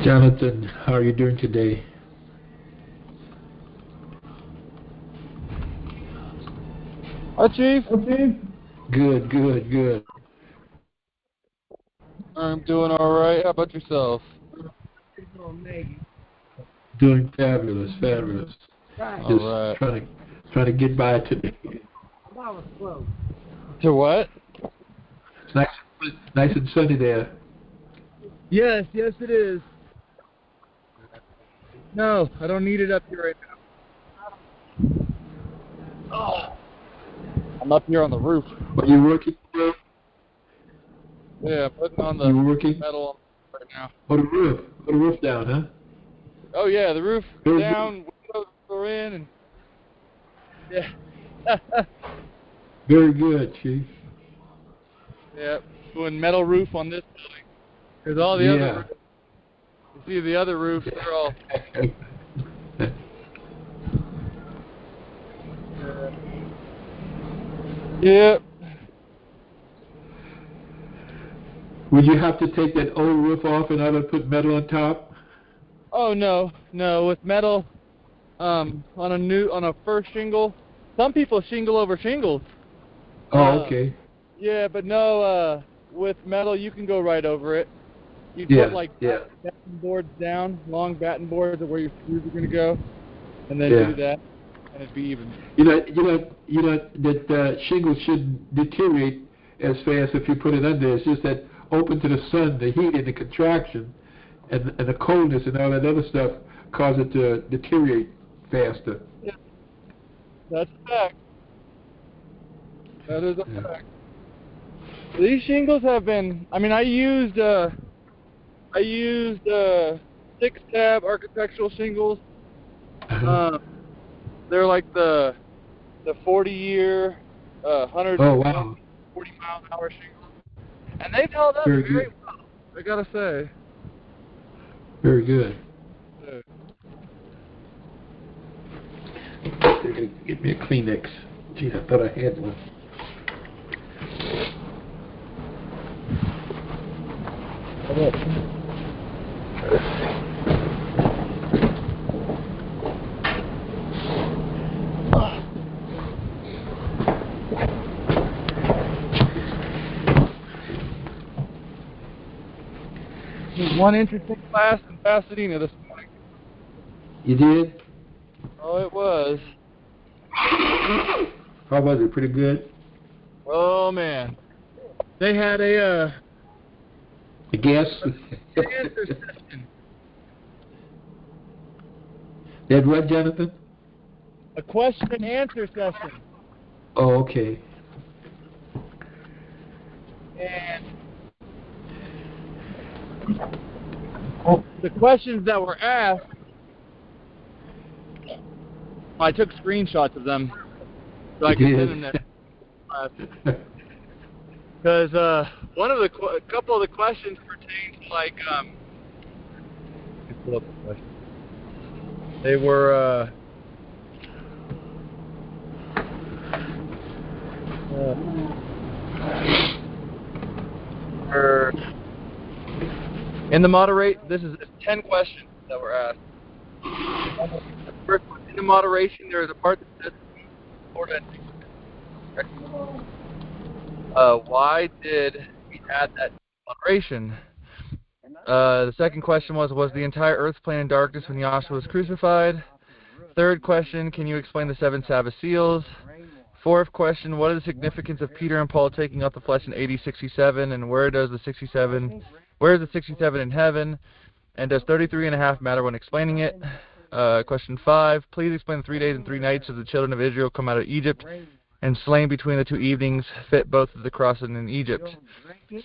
Jonathan, how are you doing today? Hi, Chief. Good, good, good. I'm doing all right. How about yourself? Doing fabulous, fabulous. All right. Trying to get by today. To what? It's nice and sunny there. Yes, it is. No, I don't need it up here right now. Oh, I'm up here on the roof. Are you working today? Yeah, putting on the metal right now. Oh, the roof down, huh? Oh yeah, the roof Very down, windows are in, and yeah. Very good, Chief. Yeah, doing metal roof on this building. Because all the other roofs, you see the other roofs, they're all. Yep. Would you have to take that old roof off in order to put metal on top? Oh no, with metal, on a first shingle. Some people shingle over shingles. Oh, okay. Yeah, but no, with metal you can go right over it. You put batten boards down, long batten boards of where your screws are gonna go, and then do that, and it'd be even. You know that shingles shouldn't deteriorate as fast if you put it under. It's just that open to the sun, the heat and the contraction, and the coldness and all that other stuff cause it to deteriorate faster. Yeah, that's a fact. That is a fact. These shingles have been. I mean, I used 6-tab architectural shingles. They're like the 40-year, 40-mile-an-hour shingles, and they've held up very well. I gotta say. Very good. They're gonna get me a Kleenex. Gee, I thought I had one. There's one interesting class in Pasadena this morning. You did? Oh, it was. How was it? Pretty good? Oh, man. They had a guess? answer session. They had what, Jonathan? A question and answer session. Oh, okay. And the questions that were asked, I took screenshots of them so I could send them there. Because a couple of the questions pertained to like pull up the question. They were in the moderate. This is 10 questions that were asked. The first one, in the moderation, there is a part that says Florida. Why did we add that moderation? The second question was the entire earth plain in darkness when Yahshua was crucified? Third question, can you explain the 7 Sabbath seals? Fourth question, what is the significance of Peter and Paul taking out the flesh in AD 67, and where is the 67 in heaven? And does 33.5 matter when explaining it? Question 5, please explain the 3 days and 3 nights of the children of Israel come out of Egypt and slain between the 2 evenings, fit both of the crossing in Egypt.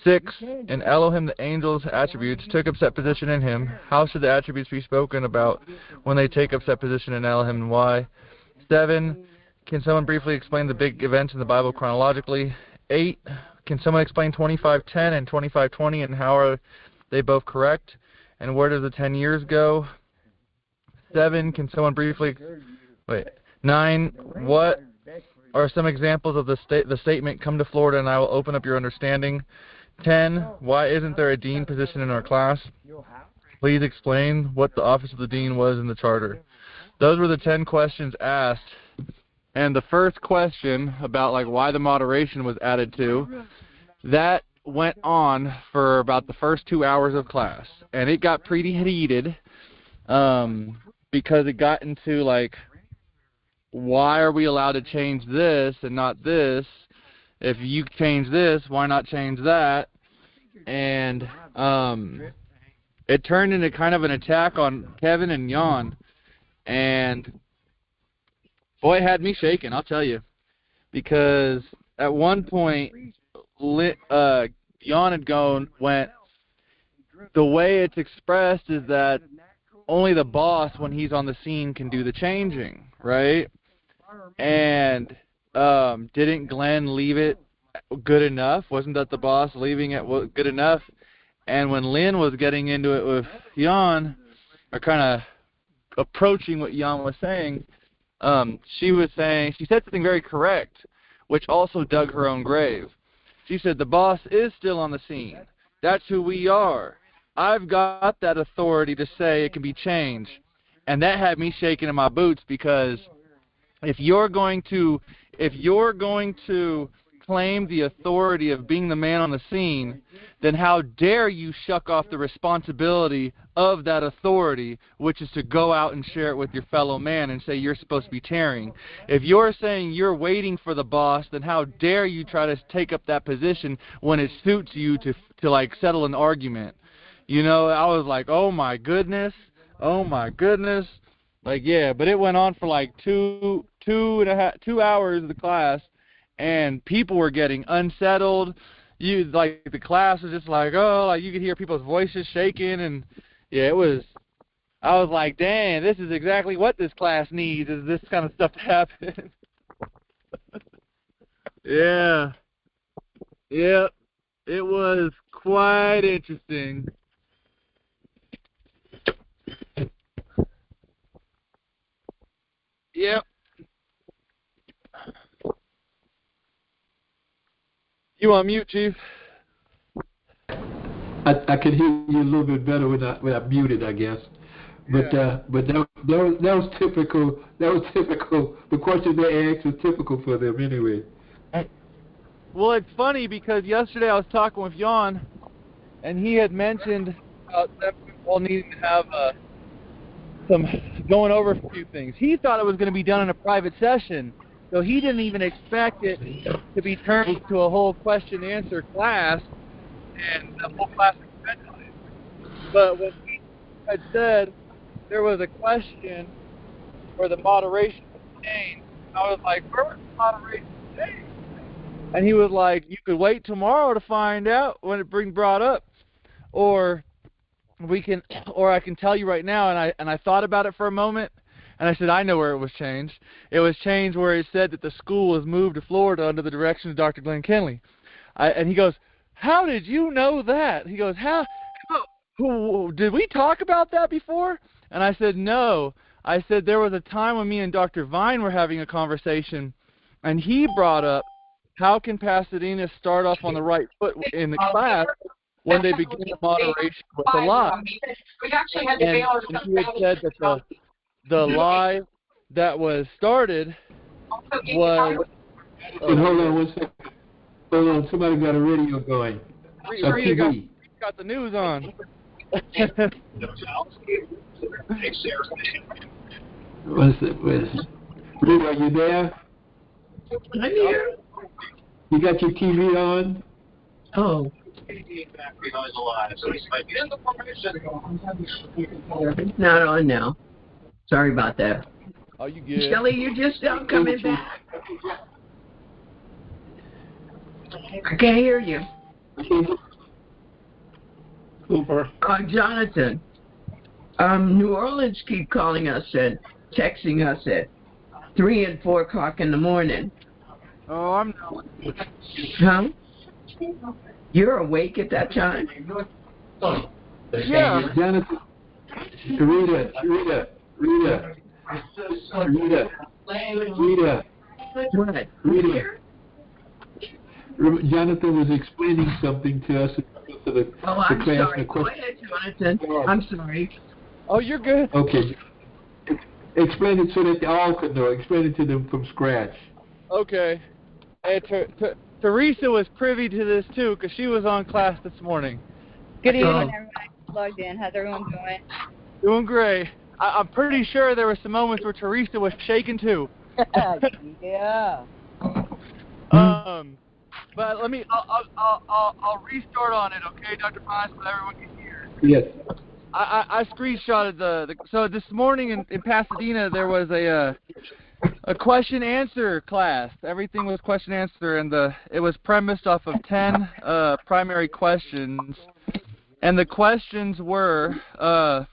6, in Elohim the angels' attributes took up set position in him. How should the attributes be spoken about when they take up set position in Elohim, and why? 7, can someone briefly explain the big events in the Bible chronologically? 8, can someone explain 25:10 and 25:20, and how are they both correct? And where does the 10 years go? 7, can someone briefly... 9, what are some examples of the statement, come to Florida and I will open up your understanding? 10, why isn't there a dean position in our class? Please explain what the office of the dean was in the charter. Those were the 10 questions asked. And the first question about like why the moderation was added to, that went on for about the first 2 hours of class. And it got pretty heated because it got into like, why are we allowed to change this and not this? If you change this, why not change that? And it turned into kind of an attack on Kevin and Jan. And boy, it had me shaking, I'll tell you. Because at one point, Jan had went, the way it's expressed is that only the boss, when he's on the scene, can do the changing, right? And didn't Glenn leave it good enough? Wasn't that the boss leaving it good enough? And when Lynn was getting into it with Jan, or kind of approaching what Jan was saying, she said something very correct, which also dug her own grave. She said, the boss is still on the scene. That's who we are. I've got that authority to say it can be changed. And that had me shaking in my boots, because if you're going to claim the authority of being the man on the scene, then how dare you shuck off the responsibility of that authority, which is to go out and share it with your fellow man and say you're supposed to be tearing. If you're saying you're waiting for the boss, then how dare you try to take up that position when it suits you to like settle an argument. You know, I was like, oh my goodness. Like, yeah, but it went on for like 2 hours of the class, and people were getting unsettled. The class was just like, oh, like you could hear people's voices shaking, and yeah, I was like, dang, this is exactly what this class needs, is this kind of stuff to happen. Yeah, it was quite interesting. Yep. You on mute, Chief? I can hear you a little bit better when I muted, I guess. But Yeah. But that was typical. That was typical. The question they asked was typical for them anyway. Well, it's funny because yesterday I was talking with Jan, and he had mentioned about that all needing to have some going over a few things. He thought it was going to be done in a private session, so he didn't even expect it to be turned into a whole question-answer class and the whole class expensive. But when he had said there was a question where the moderation was changed, I was like, where was the moderation changed? And he was like, you could wait tomorrow to find out when it being brought up, or I can tell you right now. And I thought about it for a moment, and I said, I know where it was changed. It was changed where it said that the school was moved to Florida under the direction of Dr. Glenn Kinley. And he goes, how did you know that? He goes, did we talk about that before? And I said, no. I said, there was a time when me and Dr. Vine were having a conversation, and he brought up, how can Pasadena start off on the right foot in the class when they begin the moderation with a lie? And he had said that the lie that was started was... And hold on 1 second. Hold on, somebody got a radio going. Rita got the news on. What's it? Rita, are you there? I'm here. You got your TV on? Oh. It's not on now. Sorry about that. Oh, you good? Shelley, you're just now coming back. I can't hear you. Super. Jonathan, New Orleans keep calling us and texting us at 3 and 4 o'clock in the morning. Oh, I'm not. Huh? You're awake at that time? Yeah. Jonathan, Rita. What? Rita. Jonathan was explaining something to us, to the I'm class. sorry. Go ahead, Jonathan. I'm sorry. Oh, you're good. Okay. Explain it so that they all could know. Explain it to them from scratch. Okay. Hey, Teresa was privy to this too, because she was on class this morning. Good evening, everyone. Logged in. How's everyone doing? Doing great. I'm pretty sure there were some moments where Teresa was shaking too. Yeah. But I'll restart on it, okay, Dr. Pines, so everyone can hear. Yes. I screenshotted so this morning in Pasadena there was a question answer class. Everything was question answer, and it was premised off of 10 primary questions. And the questions were,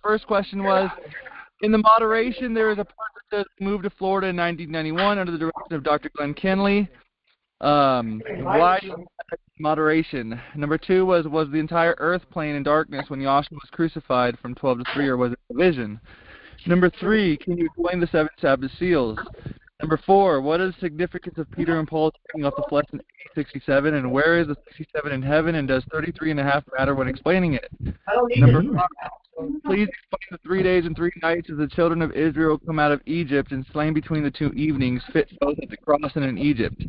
first question was, in the moderation there is a part that says moved to Florida in 1991 under the direction of Dr. Glenn Kinley. Why moderation? Number 2 was the entire earth plain in darkness when Yahshua was crucified from 12 to 3, or was it a vision? Number 3, can you explain the 7 Sabbath seals? Number 4, what is the significance of Peter and Paul taking off the flesh in 67, and where is the 67 in heaven, and does 33.5 matter when explaining it? Number 5, please explain the 3 days and 3 nights as the children of Israel come out of Egypt and slain between the 2 evenings, fit both at the cross and in Egypt.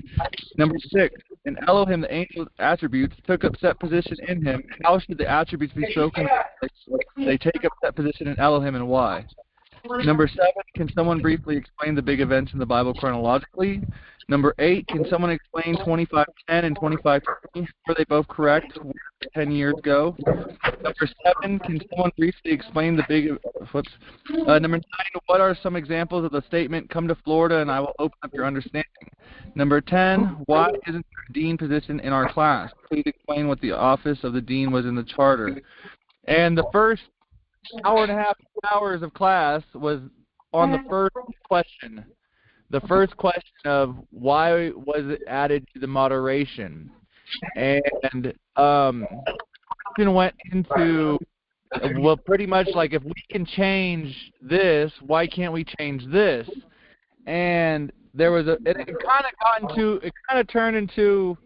Number 6, in Elohim the angel's attributes took up set position in him. How should the attributes be spoken of? They take up set position in Elohim, and why? Number 7, can someone briefly explain the big events in the Bible chronologically? Number 8, can someone explain 2510 and 2520? Were they both correct? Where did 10 years go? Number 7, can someone briefly explain the big... Number 9, what are some examples of the statement, come to Florida and I will open up your understanding? Number 10, why isn't there a dean position in our class? Please explain what the office of the dean was in the charter. And the first hour and a half, 2 hours of class was on the first question. The first question of why was it added to the moderation, and went into, well, pretty much like, if we can change this, why can't we change this? And there was it kind of turned into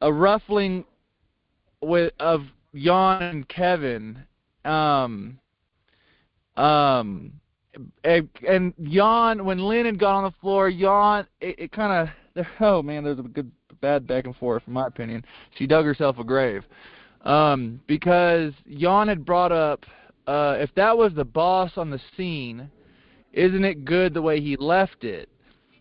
a ruffling of Jan and Kevin. And Jan, when Lynn had got on the floor, Jan, it kind of, oh man, there's a good bad back and forth, in my opinion. She dug herself a grave, because Jan had brought up, if that was the boss on the scene, isn't it good the way he left it?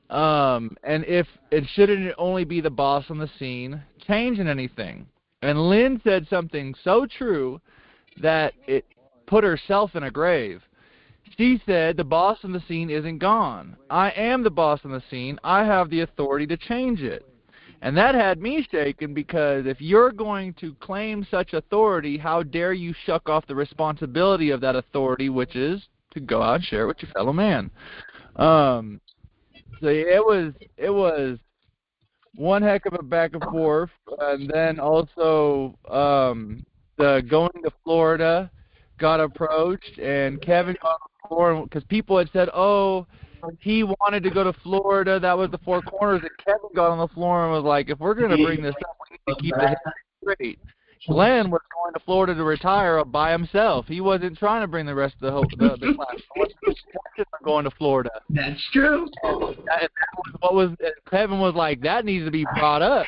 And if it shouldn't only be the boss on the scene changing anything. And Lynn said something so true that it put herself in a grave. She said, the boss on the scene isn't gone. I am the boss on the scene. I have the authority to change it. And that had me shaken, because if you're going to claim such authority, how dare you shuck off the responsibility of that authority, which is to go out and share it with your fellow man. So it was one heck of a back and forth. And then also the going to Florida got approached, and Kevin got on the floor because people had said, oh, he wanted to go to Florida. That was the 4 corners. And Kevin got on the floor and was like, if we're going to bring this up, we need to keep it straight. Glenn was going to Florida to retire by himself. He wasn't trying to bring the rest of the class. Going to Florida. That's true. And Kevin was like, that needs to be brought up,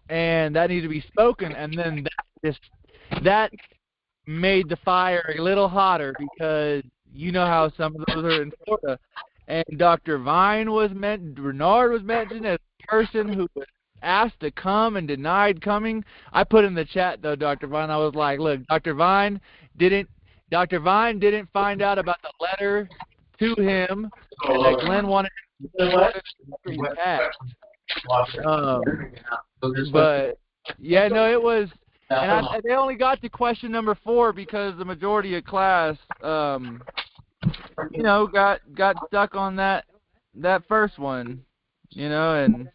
and that needs to be spoken. And then that made the fire a little hotter, because you know how some of those are in Florida. And Dr. Bernard was mentioned as a person who was asked to come and denied coming. I put in the chat, though, Dr. Vine, I was like, look, Dr. Vine didn't find out about the letter to him that Glenn wanted to ask. But yeah, no, it was, and they only got to question number 4 because the majority of class, got stuck on that first one, and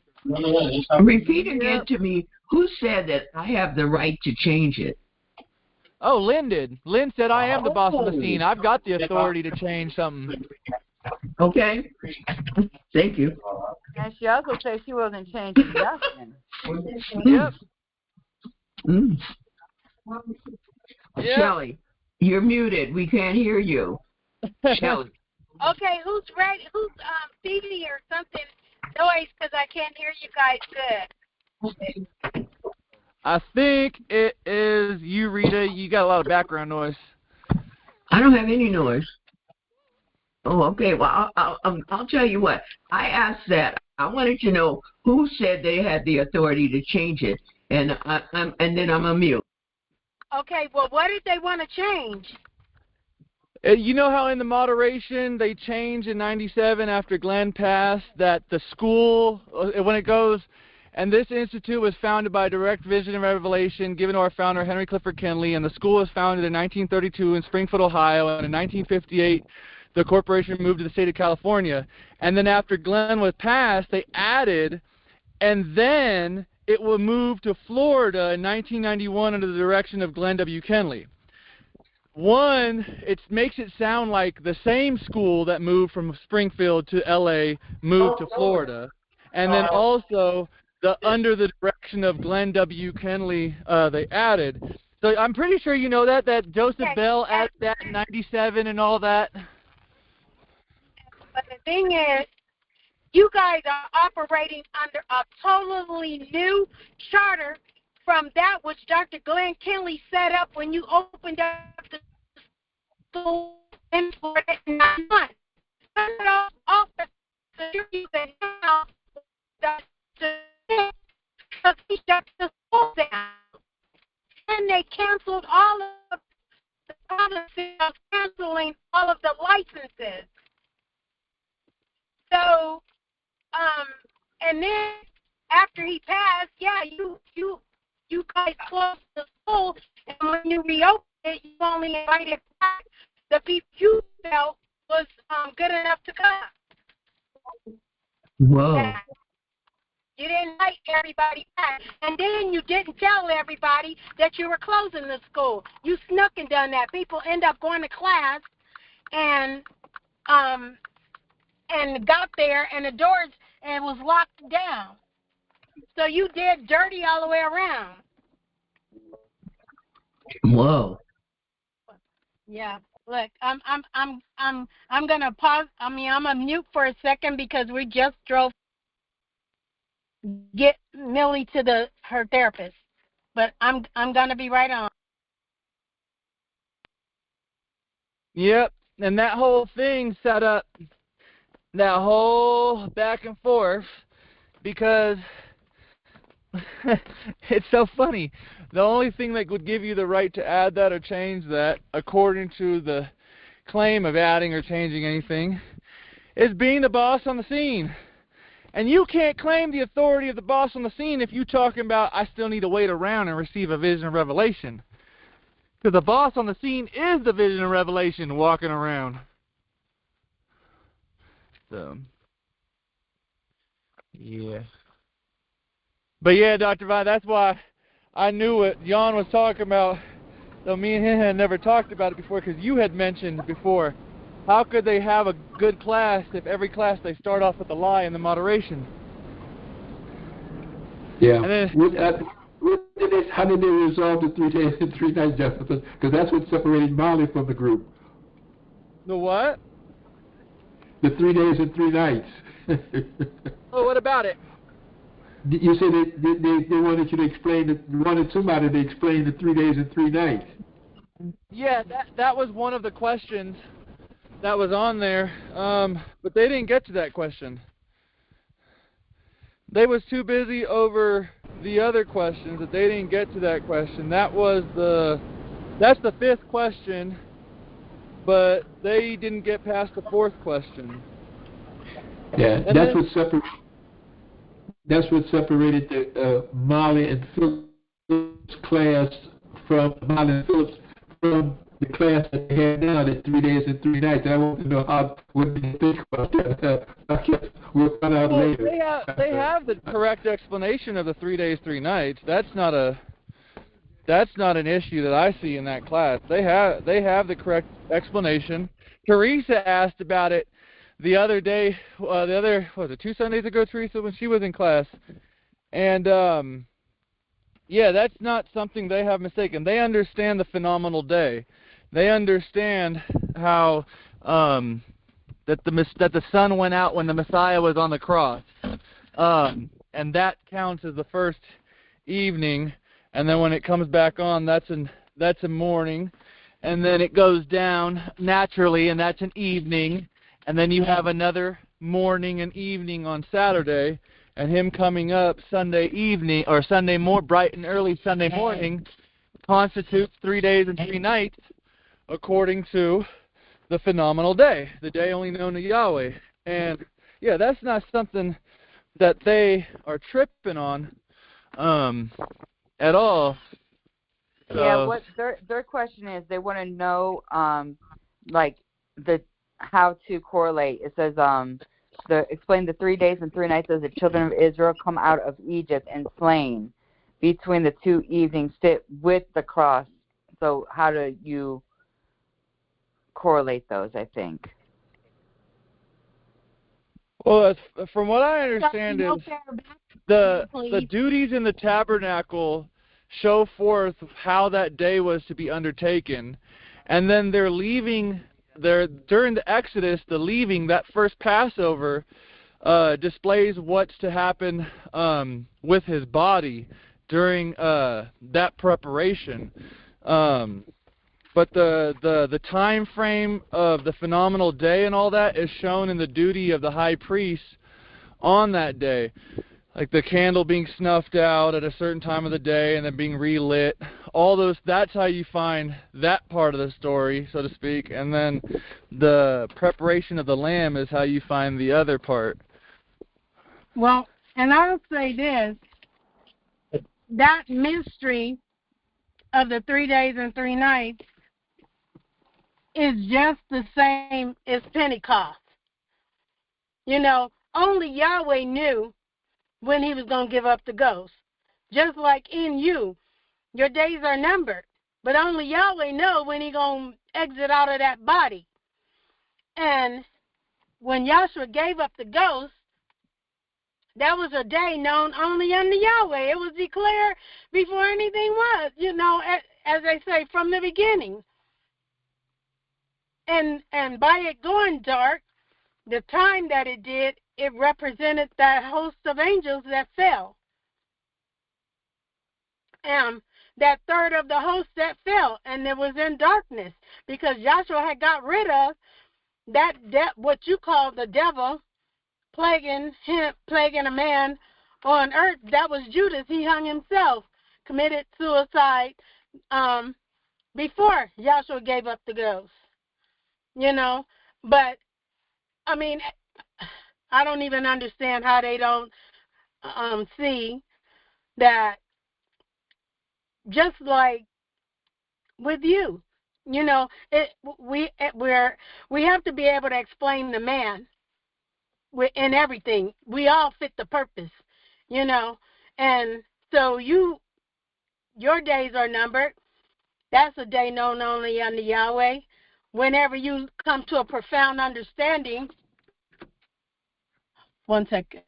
repeat again to me. Who said that I have the right to change it? Oh, Lynn did. Lynn said, I am the boss of the scene. I've got the authority to change something. Okay. Thank you. And she also said she wasn't changing nothing. Yep. Mm. Yep. Shelly, you're muted. We can't hear you. Shelly. Okay, who's ready? Who's TV or something noise because I can't hear you guys good. I think it is you, Rita. You got a lot of background noise. I don't have any noise. Oh, okay. Well, I'll tell you what. I asked that. I wanted to know who said they had the authority to change it, and then I'm a mute. Okay. Well, what did they want to change? You know how in the moderation they changed in '97 after Glenn passed that the school, when it goes, and this institute was founded by direct vision and revelation given to our founder Henry Clifford Kinley, and the school was founded in 1932 in Springfield, Ohio, and in 1958 the corporation moved to the state of California. And then after Glenn was passed, they added, and then it will move to Florida in 1991 under the direction of Glenn W. Kinley. One, it makes it sound like the same school that moved from Springfield to L.A. moved to Florida. And then also, under the direction of Glenn W. Kinley, they added. So I'm pretty sure you know that Joseph Bell added that in '97 and all that. But the thing is, you guys are operating under a totally new charter from that which Dr. Glenn Kinley set up when you opened up the school in Florida in 9 off the series and now he shut the school down. And they canceled all of the policies of canceling all of the licenses. So, and then after he passed, yeah, you guys closed the school, and when you reopened it, you only invited back the people you felt was good enough to come. Whoa. Yeah. You didn't invite everybody back, and then you didn't tell everybody that you were closing the school. You snuck and done that. People end up going to class, and got there, and the doors and was locked down. So you did dirty all the way around. Whoa. Yeah. Look, I'm gonna pause. I'm gonna mute for a second because we just drove get Millie to her therapist. But I'm gonna be right on. Yep, and that whole thing set up that whole back and forth because it's so funny. The only thing that would give you the right to add that or change that, according to the claim of adding or changing anything, is being the boss on the scene. And you can't claim the authority of the boss on the scene if you're talking about, I still need to wait around and receive a vision of revelation. Because the boss on the scene is the vision of revelation walking around. So, yeah. But yeah, Dr. Vi, that's why I knew what Jan was talking about, though me and him had never talked about it before, because you had mentioned before, how could they have a good class if every class they start off with a lie in the moderation? Yeah. And then, How did they resolve the 3 days and 3 nights, Jefferson? Because that's what separated Molly from the group. the what? The 3 days and 3 nights. Oh, what about it? You said they wanted you to explain, wanted somebody to explain the 3 days and 3 nights. Yeah, that was one of the questions that was on there, but they didn't get to that question. They was too busy over the other questions that they didn't get to that question. That's the 5th question, but they didn't get past the 4th question. Yeah, that's what separated the Molly and Phillips class from Molly and Phillips from the class that they had now, the 3 days and 3 nights. I want to know what do you think about that? I guess we'll find out later. They have the correct explanation of the 3 days, 3 nights. That's not an issue that I see in that class. They have the correct explanation. Teresa asked about it the other day, was it 2 Sundays ago, Teresa, when she was in class, And yeah, that's not something they have mistaken. They understand the phenomenal day. They understand how that the sun went out when the Messiah was on the cross, and that counts as the first evening. And then when it comes back on, that's a morning, and then it goes down naturally, and that's an evening, and then you have another morning and evening on Saturday, and him coming up Sunday evening or bright and early Sunday morning constitutes 3 days and 3 nights according to the phenomenal day, the day only known to Yahweh. And yeah, that's not something that they are tripping on at all. So, yeah, what their question is, they want to know like how to correlate. It says explain the 3 days and 3 nights as the children of Israel come out of Egypt and slain between the 2 evenings sit with the cross. So how do you correlate those, I think? well, from what I understand is the duties in the tabernacle show forth how that day was to be undertaken, and then they're leaving. During the Exodus, the leaving, that first Passover, displays what's to happen with his body during that preparation. But the time frame of the phenomenal day and all that is shown in the duty of the high priest on that day. Like the candle being snuffed out at a certain time of the day and then being relit. All those, that's how you find that part of the story, so to speak. And then the preparation of the lamb is how you find the other part. Well, and I'll say this, that mystery of the 3 days and 3 nights is just the same as Pentecost. You know, only Yahweh knew when he was going to give up the ghost. Just like in you, your days are numbered, but only Yahweh knows when he's going to exit out of that body. And when Yahshua gave up the ghost, that was a day known only unto Yahweh. It was declared before anything was, you know, as they say, from the beginning. And by it going dark, the time that it did, it represented that host of angels that fell. That third of the host that fell, and it was in darkness, because Joshua had got rid of that what you call the devil, plaguing a man on earth. That was Judas. He hung himself, committed suicide before Joshua gave up the ghost. You know, but I mean, I don't even understand how they don't see that. Just like with you, you know, we have to be able to explain the man in everything. We all fit the purpose, you know, and so your days are numbered. That's a day known only unto Yahweh. Whenever you come to a profound understanding, 1 second.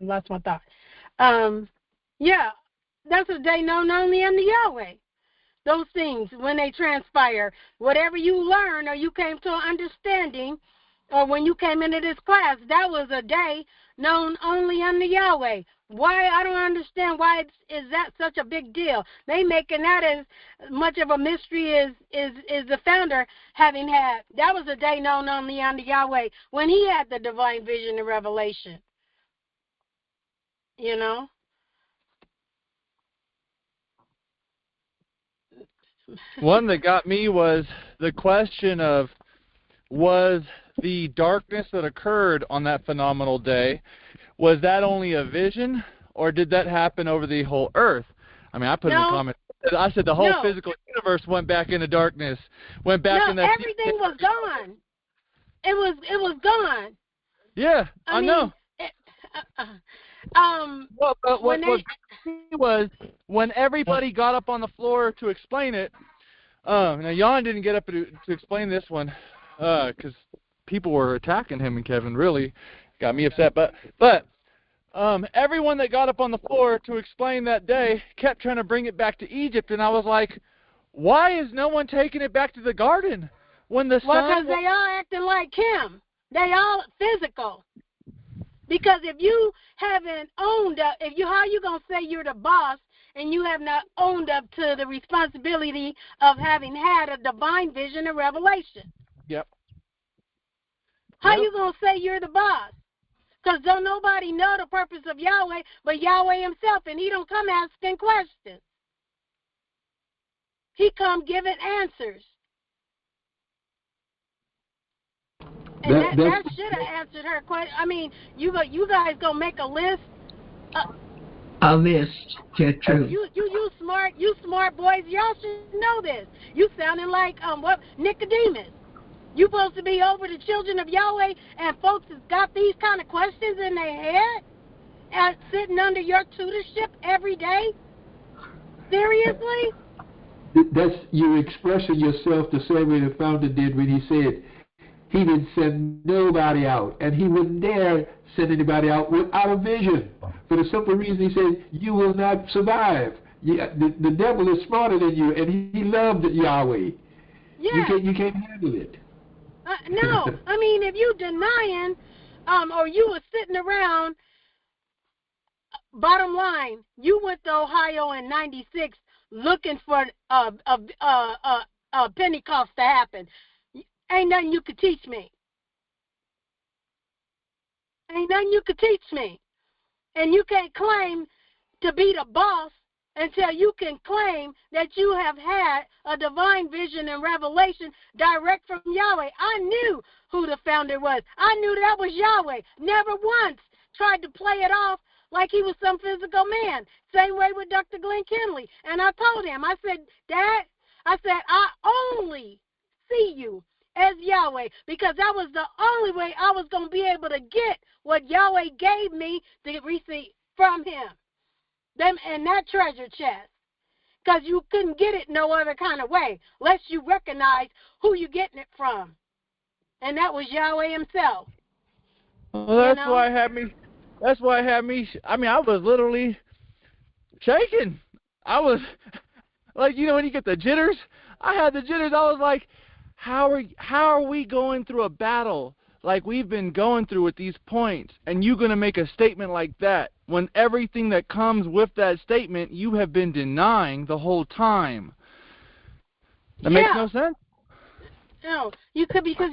Lost my thought. Yeah, that's a day known only unto Yahweh. Those things, when they transpire, whatever you learn or you came to an understanding, or when you came into this class, that was a day known only unto Yahweh. Why? I don't understand why is that such a big deal. They making that as much of a mystery as the founder having had. That was a day known only unto Yahweh when he had the divine vision and revelation. You know? One that got me was the question of, was the darkness that occurred on that phenomenal day, was that only a vision, or did that happen over the whole earth? I mean, I put in the comments, I said the whole physical universe went back into darkness, went back in that. Everything was gone. It was gone. Yeah, I know. Well, but what was when everybody got up on the floor to explain it. Now Jan didn't get up to explain this one because people were attacking him and Kevin. Really got me upset. But everyone that got up on the floor to explain that day kept trying to bring it back to Egypt, and I was like, why is no one taking it back to the garden when the Well, sun? because they all acting like him. They all physical. Because if you haven't owned up, how you gonna say you're the boss and you have not owned up to the responsibility of having had a divine vision and revelation? Yep. How you gonna say you're the boss? Because don't nobody know the purpose of Yahweh but Yahweh himself, and he don't come asking questions. He come giving answers. And that should have answered her question. I mean, you guys gonna make a list? A list, true. You smart boys. Y'all should know this. You sounding like Nicodemus. You supposed to be over the children of Yahweh, and folks has got these kind of questions in their head, and sitting under your tutorship every day. Seriously? That's you expressing yourself the same way the founder did when he said he didn't send nobody out, and he wouldn't dare send anybody out without a vision. For the simple reason he said, you will not survive. The devil is smarter than you, and he loved Yahweh. Yeah. You can't handle it. No, I mean, if you denying, or you were sitting around, bottom line, you went to Ohio in '96 looking for a Pentecost to happen. Ain't nothing you could teach me. Ain't nothing you could teach me. And you can't claim to be the boss until you can claim that you have had a divine vision and revelation direct from Yahweh. I knew who the founder was. I knew that was Yahweh. Never once tried to play it off like he was some physical man. Same way with Dr. Glenn Kinley. And I told him, I said, Dad, I only see you as Yahweh, because that was the only way I was going to be able to get what Yahweh gave me to receive from him. Them and that treasure chest. Because you couldn't get it no other kind of way, unless you recognize who you're getting it from. And that was Yahweh himself. Well, that's why it had me, I mean, I was literally shaking. I was, like, you know when you get the jitters? I had the jitters. I was like, how are we going through a battle like we've been going through with these points, and you going to make a statement like that when everything that comes with that statement you have been denying the whole time? That makes no sense. No, you could, because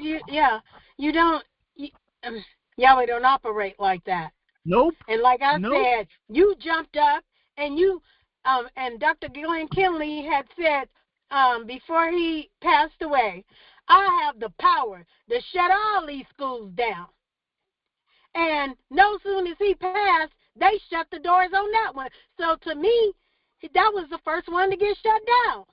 Yahweh don't operate like that. Nope. And like I said, you jumped up and and Dr. Glenn Kinley had said before he passed away, I have the power to shut all these schools down. And no soon as he passed, they shut the doors on that one. So to me, that was the first one to get shut down.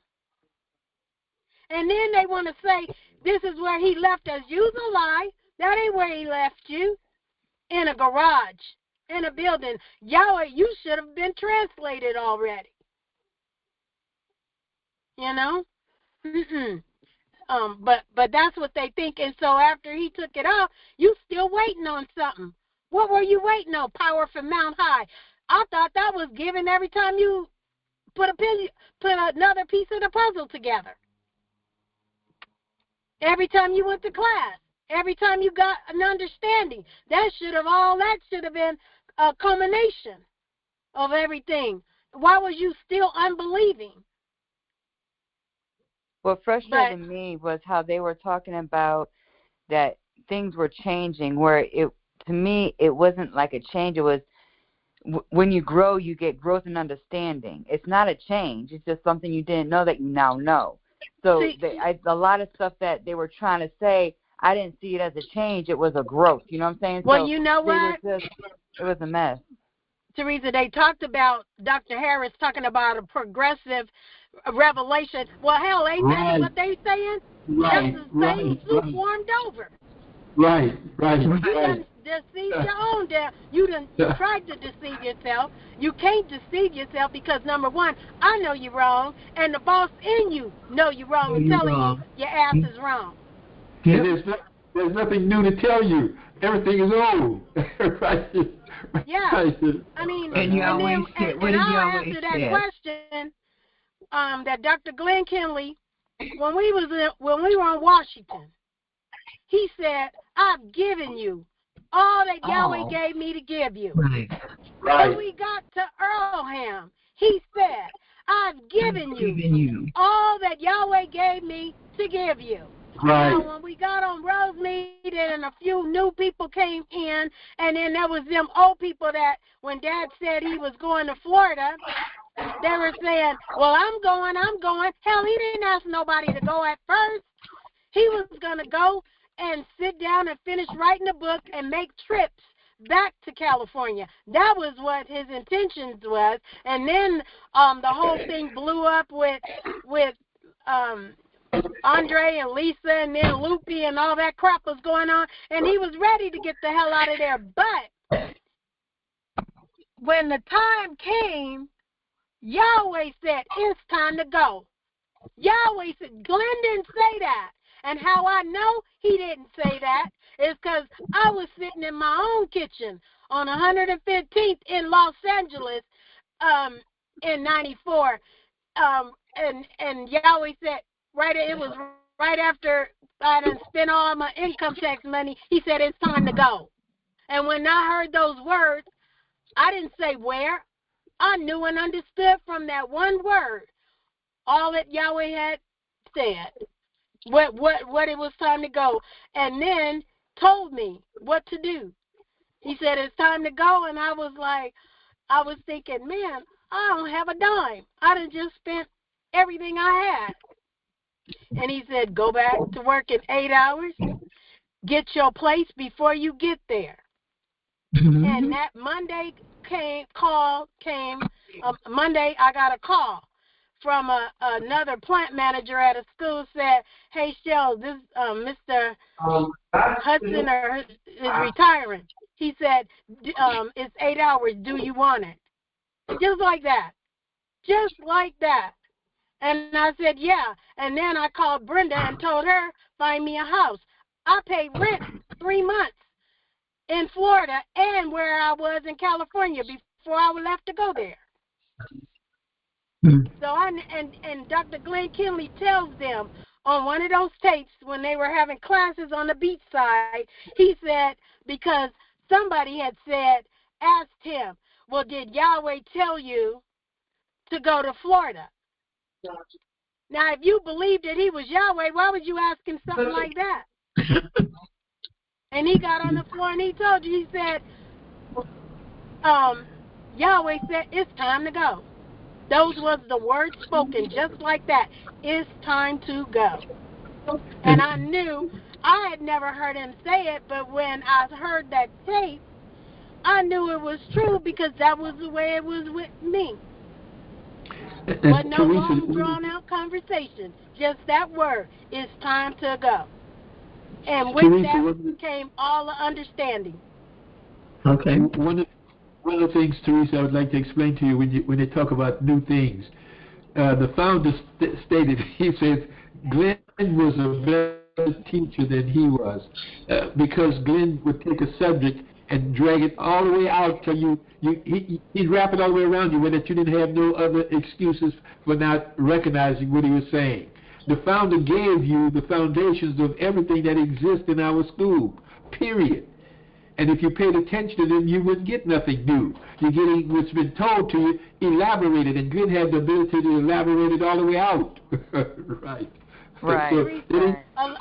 And then they want to say, this is where he left us. You's a lie. That ain't where he left you. In a garage, in a building. Yahweh, you should have been translated already. You know? But that's what they think. And so after he took it off, you still waiting on something. What were you waiting on? Power from Mount High. I thought that was given every time you put another piece of the puzzle together. Every time you went to class. Every time you got an understanding. That should have been a culmination of everything. Why was you still unbelieving? What frustrated me was how they were talking about that things were changing, where to me, it wasn't like a change. It was when you grow, you get growth and understanding. It's not a change. It's just something you didn't know that you now know. So a lot of stuff that they were trying to say, I didn't see it as a change. It was a growth. You know what I'm saying? Well, so you know what? It was a mess. Teresa, they talked about Dr. Harris talking about a progressive revelation. Well, hell, ain't that what they saying? Right. That's the same soup warmed over. Right. deceive your own self. You tried to deceive yourself. You can't deceive yourself because, number one, I know you're wrong, and the boss in you know you're wrong and telling you your ass is wrong. Yep. There's nothing new to tell you. Everything is old. Right? Yeah. I mean, and Yahweh said, what did Yahweh answer that question that Dr. Glenn Kinley, when we were in Washington, he said, I've given you all that Yahweh gave me to give you. Right. When we got to Earlham, he said, I've given you all that Yahweh gave me to give you. Right. Now, when we got on Rosemead and a few new people came in, and then there was them old people that when Dad said he was going to Florida, they were saying, well, I'm going. Hell, he didn't ask nobody to go at first. He was going to go and sit down and finish writing a book and make trips back to California. That was what his intentions was. And then the whole thing blew up with Andre and Lisa and then Loopy and all that crap was going on. And he was ready to get the hell out of there. But when the time came, Yahweh said, it's time to go. Yahweh said, Glenn didn't say that. And how I know he didn't say that is because I was sitting in my own kitchen on 115th in Los Angeles in 94. And Yahweh said, it was right after I done spent all my income tax money, he said, it's time to go. And when I heard those words, I didn't say where. I knew and understood from that one word all that Yahweh had said. What it was time to go, and then told me what to do. He said it's time to go, and I was thinking, man, I don't have a dime. I done just spent everything I had. And he said, go back to work in 8 hours, get your place before you get there. Mm-hmm. And that Monday Monday I got a call from another plant manager at a school, said, hey, Shell, this Mr. Hudson is retiring. He said, it's 8 hours. Do you want it? Just like that. Just like that. And I said, yeah. And then I called Brenda and told her, find me a house. I paid rent 3 months in Florida and where I was in California before I left to go there. So and Dr. Glenn Kinley tells them on one of those tapes when they were having classes on the beach side, he said, because somebody had asked him, well, did Yahweh tell you to go to Florida? Now, if you believed that he was Yahweh, why would you ask him something like that? And he got on the floor and he told you, he said, Yahweh said, it's time to go. Those was the words spoken, just like that. It's time to go. And I knew, I had never heard him say it, but when I heard that tape, I knew it was true because that was the way it was with me. But no long, drawn-out conversation. Just that word. It's time to go. And with that came all the understanding. Okay. One of the things, Teresa, I would like to explain to you when they talk about new things. The founder stated, he says, Glenn was a better teacher than he was because Glenn would take a subject and drag it all the way out till he'd wrap it all the way around you, that you didn't have no other excuses for not recognizing what he was saying. The founder gave you the foundations of everything that exists in our school, period. And if you paid attention to them, you wouldn't get nothing new. You're getting what's been told to you, elaborated, and Glenn had the ability to elaborate it all the way out. Right. Right. So,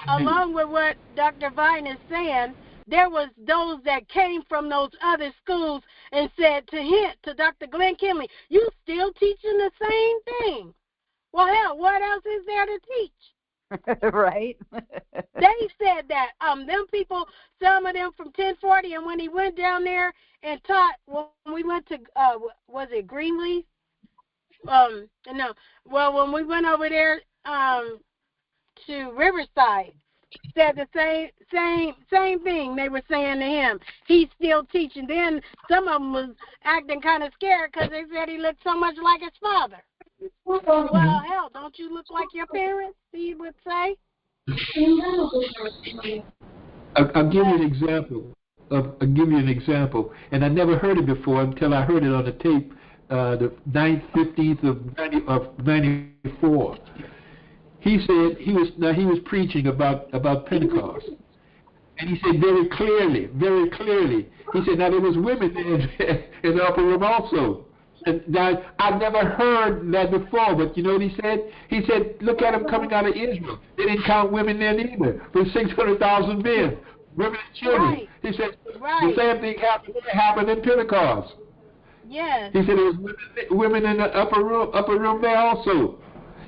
along with what Dr. Vine is saying, there was those that came from those other schools and said to Dr. Glenn Kinley, you still teaching the same thing. Well, hell, what else is there to teach? Right. They said that. Them people, some of them from 1040, and when he went down there and taught, when we went to, was it Greenleaf? No. Well, when we went over there to Riverside, said the same thing they were saying to him. He's still teaching. Then some of them was acting kind of scared because they said he looked so much like his father. Well, hell, don't you look like your parents? He would say. I'll give you an example. I'll give you an example, and I never heard it before until I heard it on the tape, the 15th of '94. He said he was preaching about Pentecost, and he said very clearly. He said now there was women in the upper room also. And now, I've never heard that before, but you know what he said? He said, look at them coming out of Israel. They didn't count women there neither. There's 600,000 men, women and children. Right. He said, the same thing happened in Pentecost. Yes. He said there was women in the upper room there also.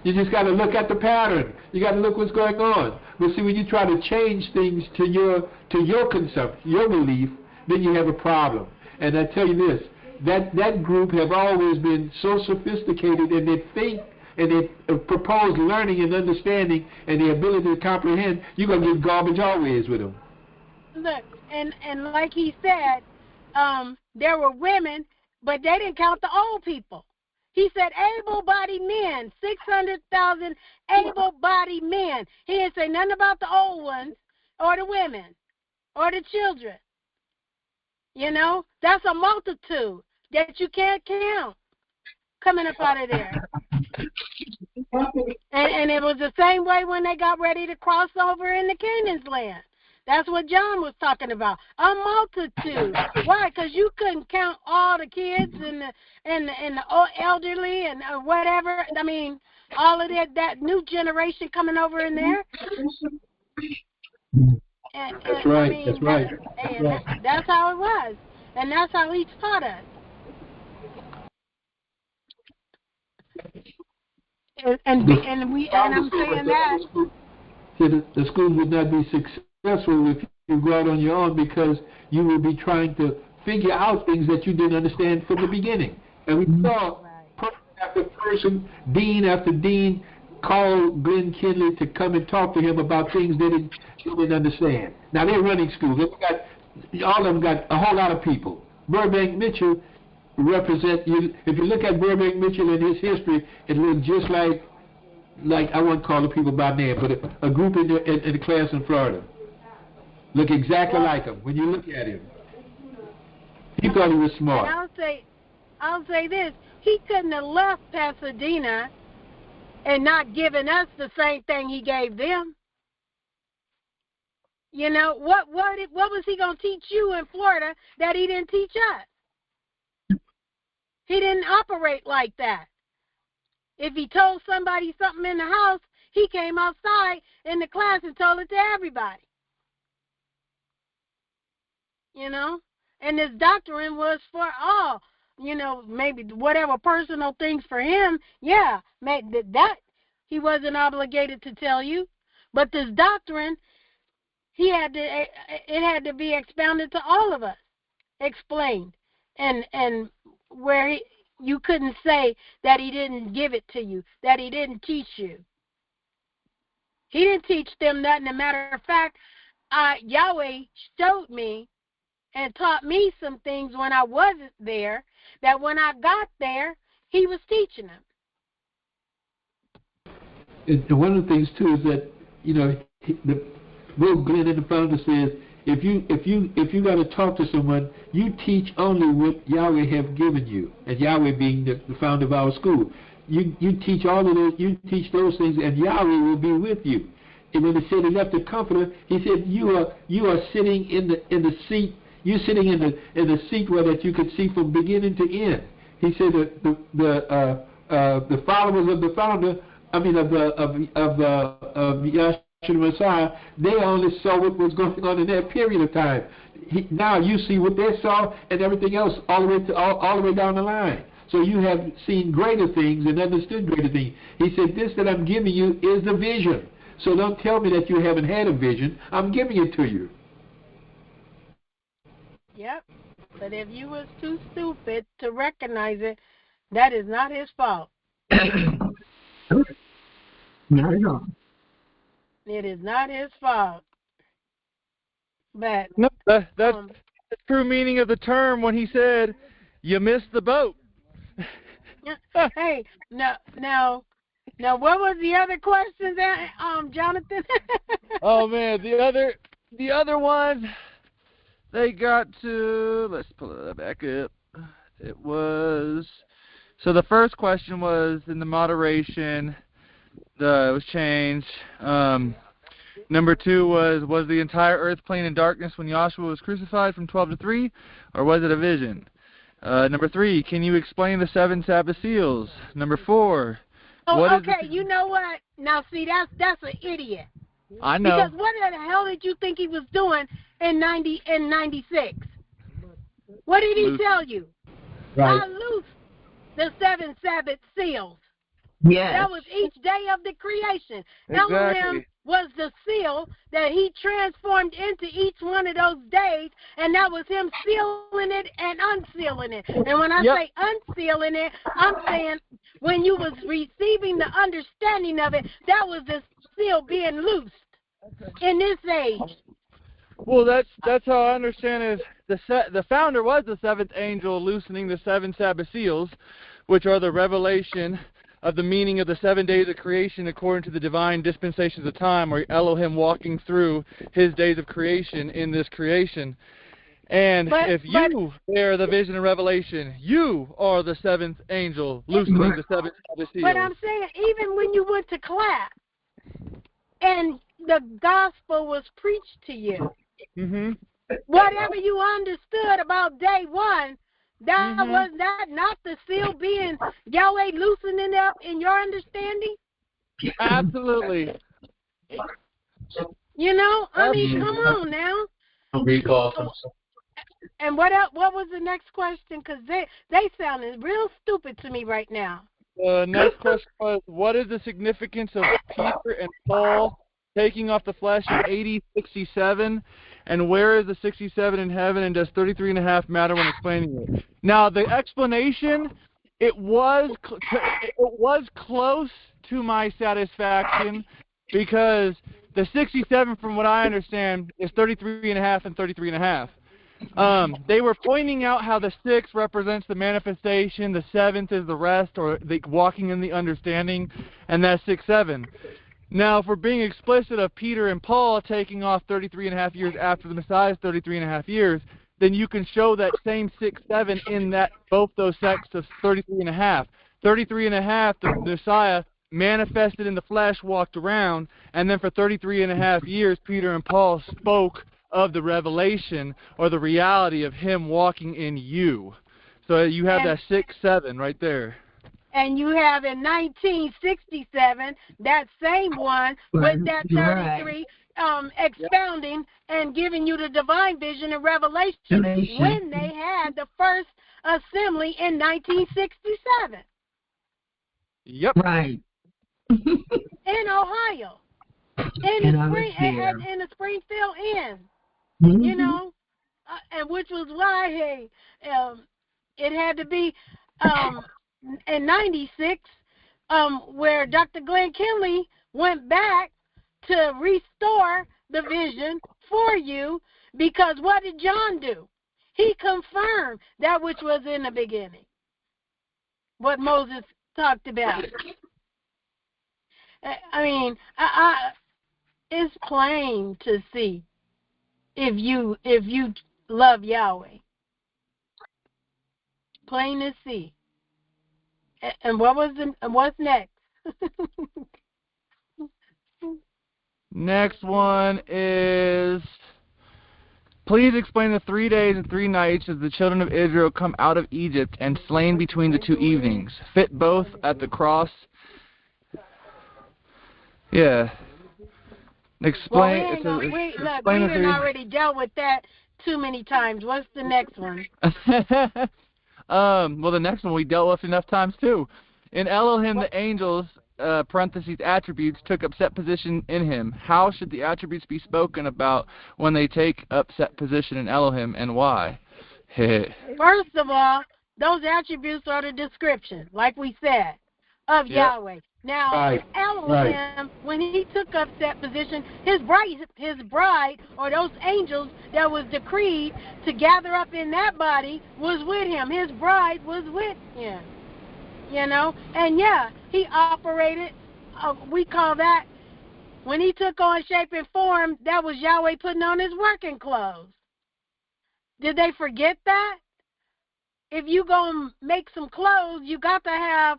You just got to look at the pattern. You got to look what's going on. But see, when you try to change things to your consumption, your belief, then you have a problem. And I tell you this, that group have always been so sophisticated in their think and they propose learning and understanding and the ability to comprehend. You're going to get garbage always with them. Look, and like he said, there were women, but they didn't count the old people. He said able-bodied men, 600,000 able-bodied men. He didn't say nothing about the old ones or the women or the children. You know, that's a multitude that you can't count coming up out of there. And it was the same way when they got ready to cross over into Canaan's land. That's what John was talking about. A multitude. Why? Because you couldn't count all the kids and the elderly and whatever. I mean, all of that new generation coming over in there. That's right. I mean, that's right. That's how it was, and that's how he taught us. And I'm saying that. The school would not be successful if you go out on your own because you will be trying to figure out things that you didn't understand from the beginning. And we saw person after person, dean after dean, call Glenn Kinley to come and talk to him about things they didn't understand. Now they're running schools. All of them got a whole lot of people. Burbank Mitchell represent you. If you look at Burbank Mitchell and his history, it looks just like I won't call the people by name, but a group in the class in Florida look exactly like him. When you look at him, he thought he was smart. And I'll say this: he couldn't have left Pasadena and not given us the same thing he gave them. You know, what was he going to teach you in Florida that he didn't teach us? He didn't operate like that. If he told somebody something in the house, he came outside in the class and told it to everybody. You know? And this doctrine was for all. You know, maybe whatever personal things for him, yeah, that he wasn't obligated to tell you. But this doctrine, it had to be expounded to all of us, explained, and where you couldn't say that he didn't give it to you, that he didn't teach you. He didn't teach them nothing. As a matter of fact, Yahweh showed me and taught me some things when I wasn't there, that when I got there, he was teaching them. And one of the things, too, is that, you know, Will Glenn and the founder says, if you got to talk to someone, you teach only what Yahweh have given you, and Yahweh being the founder of our school. You teach all of those. You teach those things, and Yahweh will be with you. And when he said he left the Comforter, he said you are sitting in the seat. You're sitting in the seat where that you could see from beginning to end. He said that the followers of the founder, of Yahshua Messiah, they only saw what was going on in that period of time. Now you see what they saw and everything else all the way down the line. So you have seen greater things and understood greater things. He said, this that I'm giving you is the vision. So don't tell me that you haven't had a vision. I'm giving it to you. Yep. But if you was too stupid to recognize it, that is not his fault. Not at all. It is not his fault. But No, that's the true meaning of the term when he said, "You missed the boat." hey, now, what was the other question there, Jonathan? Oh man, the other one, they got to. Let's pull it back up. It was. So the first question was in the moderation. It was changed. Number 2 was the entire earth plain in darkness when Yahshua was crucified from 12 to 3, or was it a vision? Number 3, can you explain the 7 Sabbath seals? Number 4, okay, you know what? Now see, that's an idiot. I know. Because what the hell did you think he was doing in 96? What did he tell you? Right. I loosed the 7 Sabbath seals. Yes. That was each day of the creation. Exactly. Elohim was the seal that he transformed into each one of those days, and that was him sealing it and unsealing it. And when I say unsealing it, I'm saying when you was receiving the understanding of it, that was the seal being loosed in this age. Well, that's how I understand it. The founder was the 7th angel loosening the 7 Sabbath seals, which are the revelation of the meaning of the 7 days of creation according to the divine dispensations of time, or Elohim walking through his days of creation in this creation. And if you bear the vision and revelation, you are the 7th angel loosening the 7 Sabbath seals. But I'm saying, even when you went to class and the gospel was preached to you, whatever you understood about day 1, that was not the seal being Yahweh loosening up in your understanding? Absolutely. You know, I mean, come on now. And what else, what was the next question? Because they sounded real stupid to me right now. The next question was, what is the significance of Peter and Paul taking off the flesh in AD 67, and where is the 67 in heaven, and does 33.5 matter when explaining it? Now, the explanation, it was close to my satisfaction, because the 67, from what I understand, is 33.5 and 33.5. They were pointing out how the 6 represents the manifestation, the 7th is the rest, or the walking in the understanding, and that's 6-7. Now, if we're being explicit of Peter and Paul taking off 33.5 years after the Messiah's 33.5 years, then you can show that same 6-7 in that both those sects of 33.5. 33.5, the Messiah manifested in the flesh, walked around, and then for 33.5 years, Peter and Paul spoke of the revelation or the reality of him walking in you. So you have that 6-7 right there. And you have in 1967 that same one with that 33 expounding and giving you the divine vision and revelation when they had the first assembly in 1967. Yep. Right. In Ohio. In the Springfield Inn. You know, and which was why it had to be in 96, where Dr. Glenn Kinley went back to restore the vision for you, because what did John do? He confirmed that which was in the beginning, what Moses talked about. I mean, it's plain to see if you love Yahweh. Plain to see. And what's next? Next one is, please explain the 3 days and 3 nights as the children of Israel come out of Egypt and slain between the 2 evenings. Fit both at the cross. Yeah. Explain. Well, we done already dealt with that too many times. What's the next one? Well, the next one we dealt with enough times too. In Elohim, the angels, parentheses, attributes, took up set position in him. How should the attributes be spoken about when they take up set position in Elohim, and why? First of all, those attributes are the description, like we said, of Yahweh. Now, Elohim when he took up that position, his bride, or those angels that was decreed to gather up in that body was with him. His bride was with him. You know? And yeah, he operated, we call that, when he took on shape and form, that was Yahweh putting on his working clothes. Did they forget that? If you gonna make some clothes, you got to have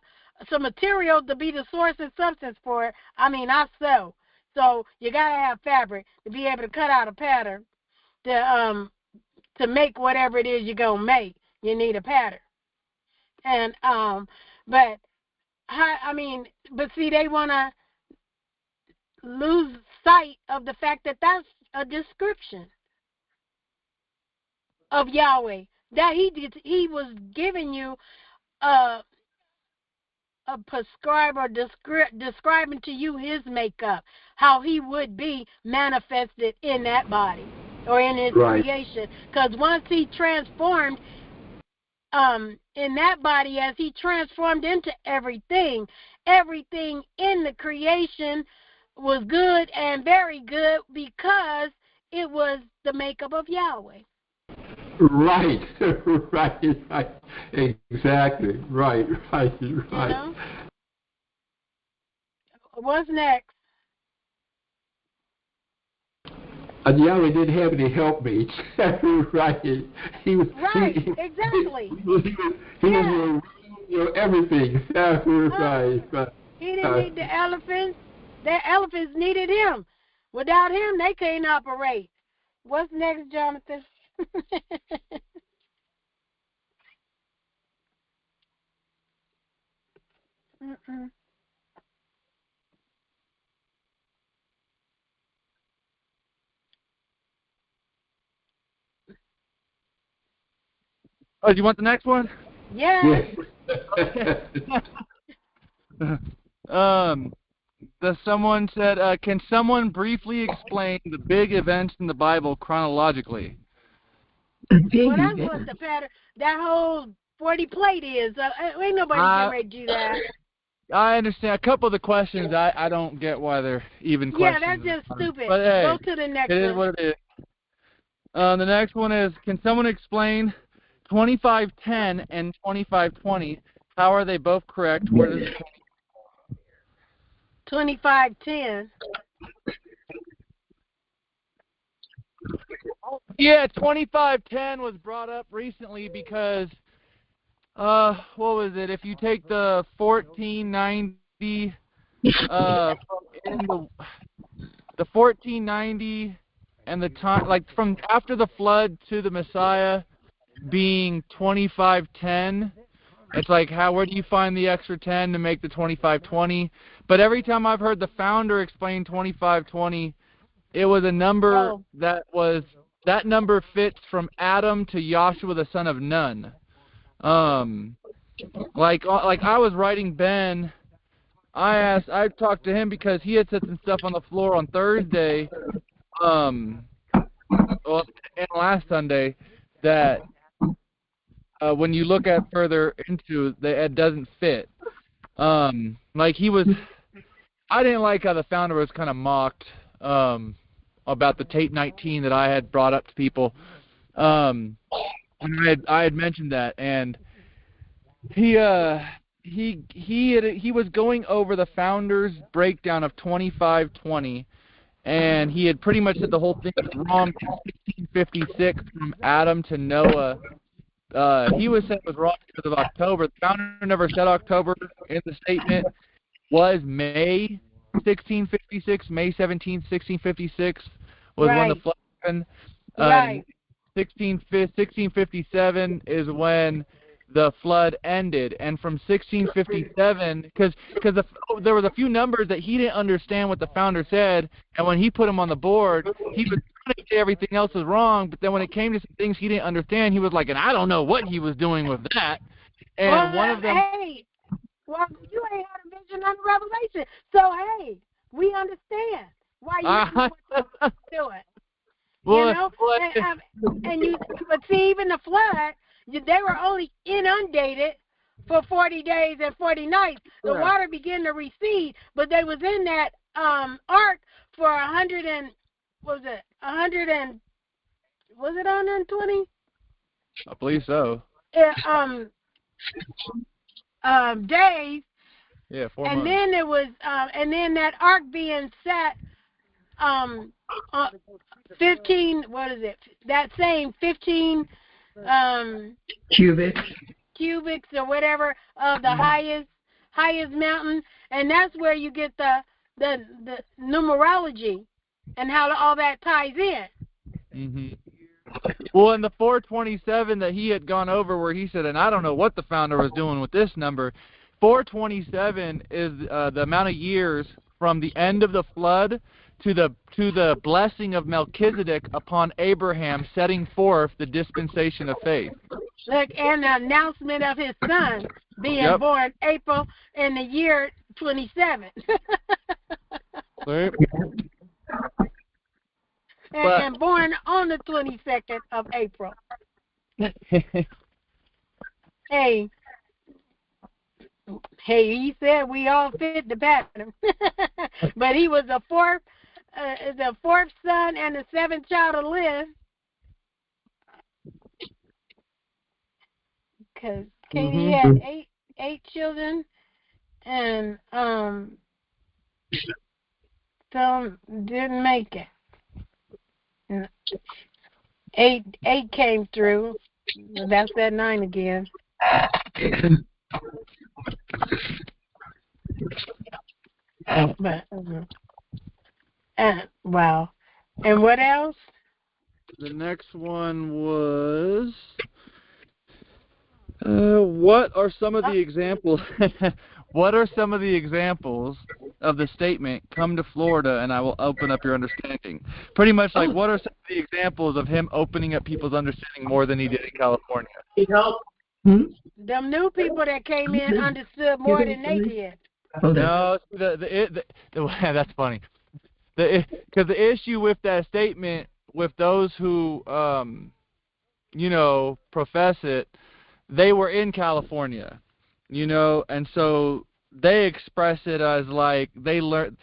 some material to be the source and substance for it. I mean, I sew. So you got to have fabric to be able to cut out a pattern to make whatever it is you're going to make. You need a pattern. And, but see, they want to lose sight of the fact that that's a description of Yahweh. That he was giving you a prescriber describing to you his makeup, how he would be manifested in that body or in his creation. Because once he transformed in that body, as he transformed into everything in the creation was good and very good because it was the makeup of Yahweh. Right, exactly, right. You know? What's next? And Yahweh didn't have any helpmates. Right. He was exactly. He was everything. Right. He didn't need the elephants. The elephants needed him. Without him, they can't operate. What's next, Jonathan? Oh, do you want the next one? Yeah. Someone said, can someone briefly explain the big events in the Bible chronologically? Well, that's what the pattern, that whole 40 plate is. Ain't nobody getting ready to do that. I understand. A couple of the questions, I don't get why they're even questions. Yeah, that's just stupid. But, hey, go to the next one. It is what it is. The next one is, can someone explain 2510 and 2520? How are they both correct? Where does it 2510. Yeah, 2510 was brought up recently because, what was it? If you take the 1490, the 1490 and the time, like from after the flood to the Messiah being 2510, it's like, where do you find the extra 10 to make the 2520? But every time I've heard the founder explain 2520, it was a number that number fits from Adam to Joshua the son of Nun. Like I was writing Ben, I talked to him because he had said some stuff on the floor on Thursday, and last Sunday, that when you look at further into it doesn't fit. Like I didn't like how the founder was kind of mocked about the tape 19 that I had brought up to people. I had mentioned that, and he was going over the founder's breakdown of 2520, and he had pretty much said the whole thing was wrong from 1656 from Adam to Noah. He was saying it was wrong because of October. The founder never said October in the statement. Was May 1656, May 17, 1656 was when the flood happened. 1657 is when the flood ended, and from 1657, because there was a few numbers that he didn't understand what the founder said, and when he put them on the board, he was trying to say everything else was wrong, but then when it came to some things he didn't understand, he was like, and I don't know what he was doing with that. And one of them. Hey, well, you ain't had a vision on Revelation, so hey, we understand why you do what you're doing. Well, you know, but see, even the flood, they were only inundated for 40 days and 40 nights. The water began to recede, but they was in that ark for 100 and was it 100 and was it 120? I believe so. Days. Yeah, 4 and months. then it was and then that ark being set 15 what is it? That same 15 cubics or whatever of the highest mountain, and that's where you get the numerology and how all that ties in. Mhm. Well, in the 427 that he had gone over, where he said, and I don't know what the founder was doing with this number, 427 is the amount of years from the end of the flood to the blessing of Melchizedek upon Abraham setting forth the dispensation of faith. Look, and the announcement of his son being born April in the year 27. Right. And born on the 22nd of April. Hey, he said we all fit the pattern. But he was the fourth son and the seventh child to live. Because Katie had eight children, and some didn't make it. Eight came through. That's that 9 again. But, wow. And what else? The next one was, what are some of the examples? What are some of the examples of the statement, come to Florida and I will open up your understanding? Pretty much like, what are some of the examples of him opening up people's understanding more than he did in California? Them new people that came in understood more than they did. No, that's funny. Because the issue with that statement, with those who, profess it, they were in California, and so they express it as like they learned,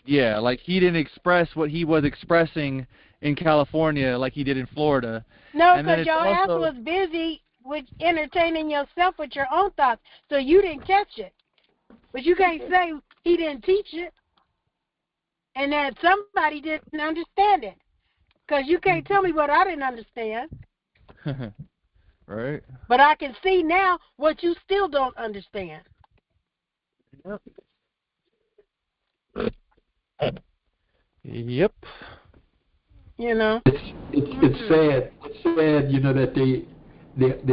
like he didn't express what he was expressing in California like he did in Florida. No, because your ass was busy with entertaining yourself with your own thoughts, so you didn't catch it. But you can't say he didn't teach it and that somebody didn't understand it, because you can't tell me what I didn't understand. Right. But I can see now what you still don't understand. Yep. It's sad. It's sad, that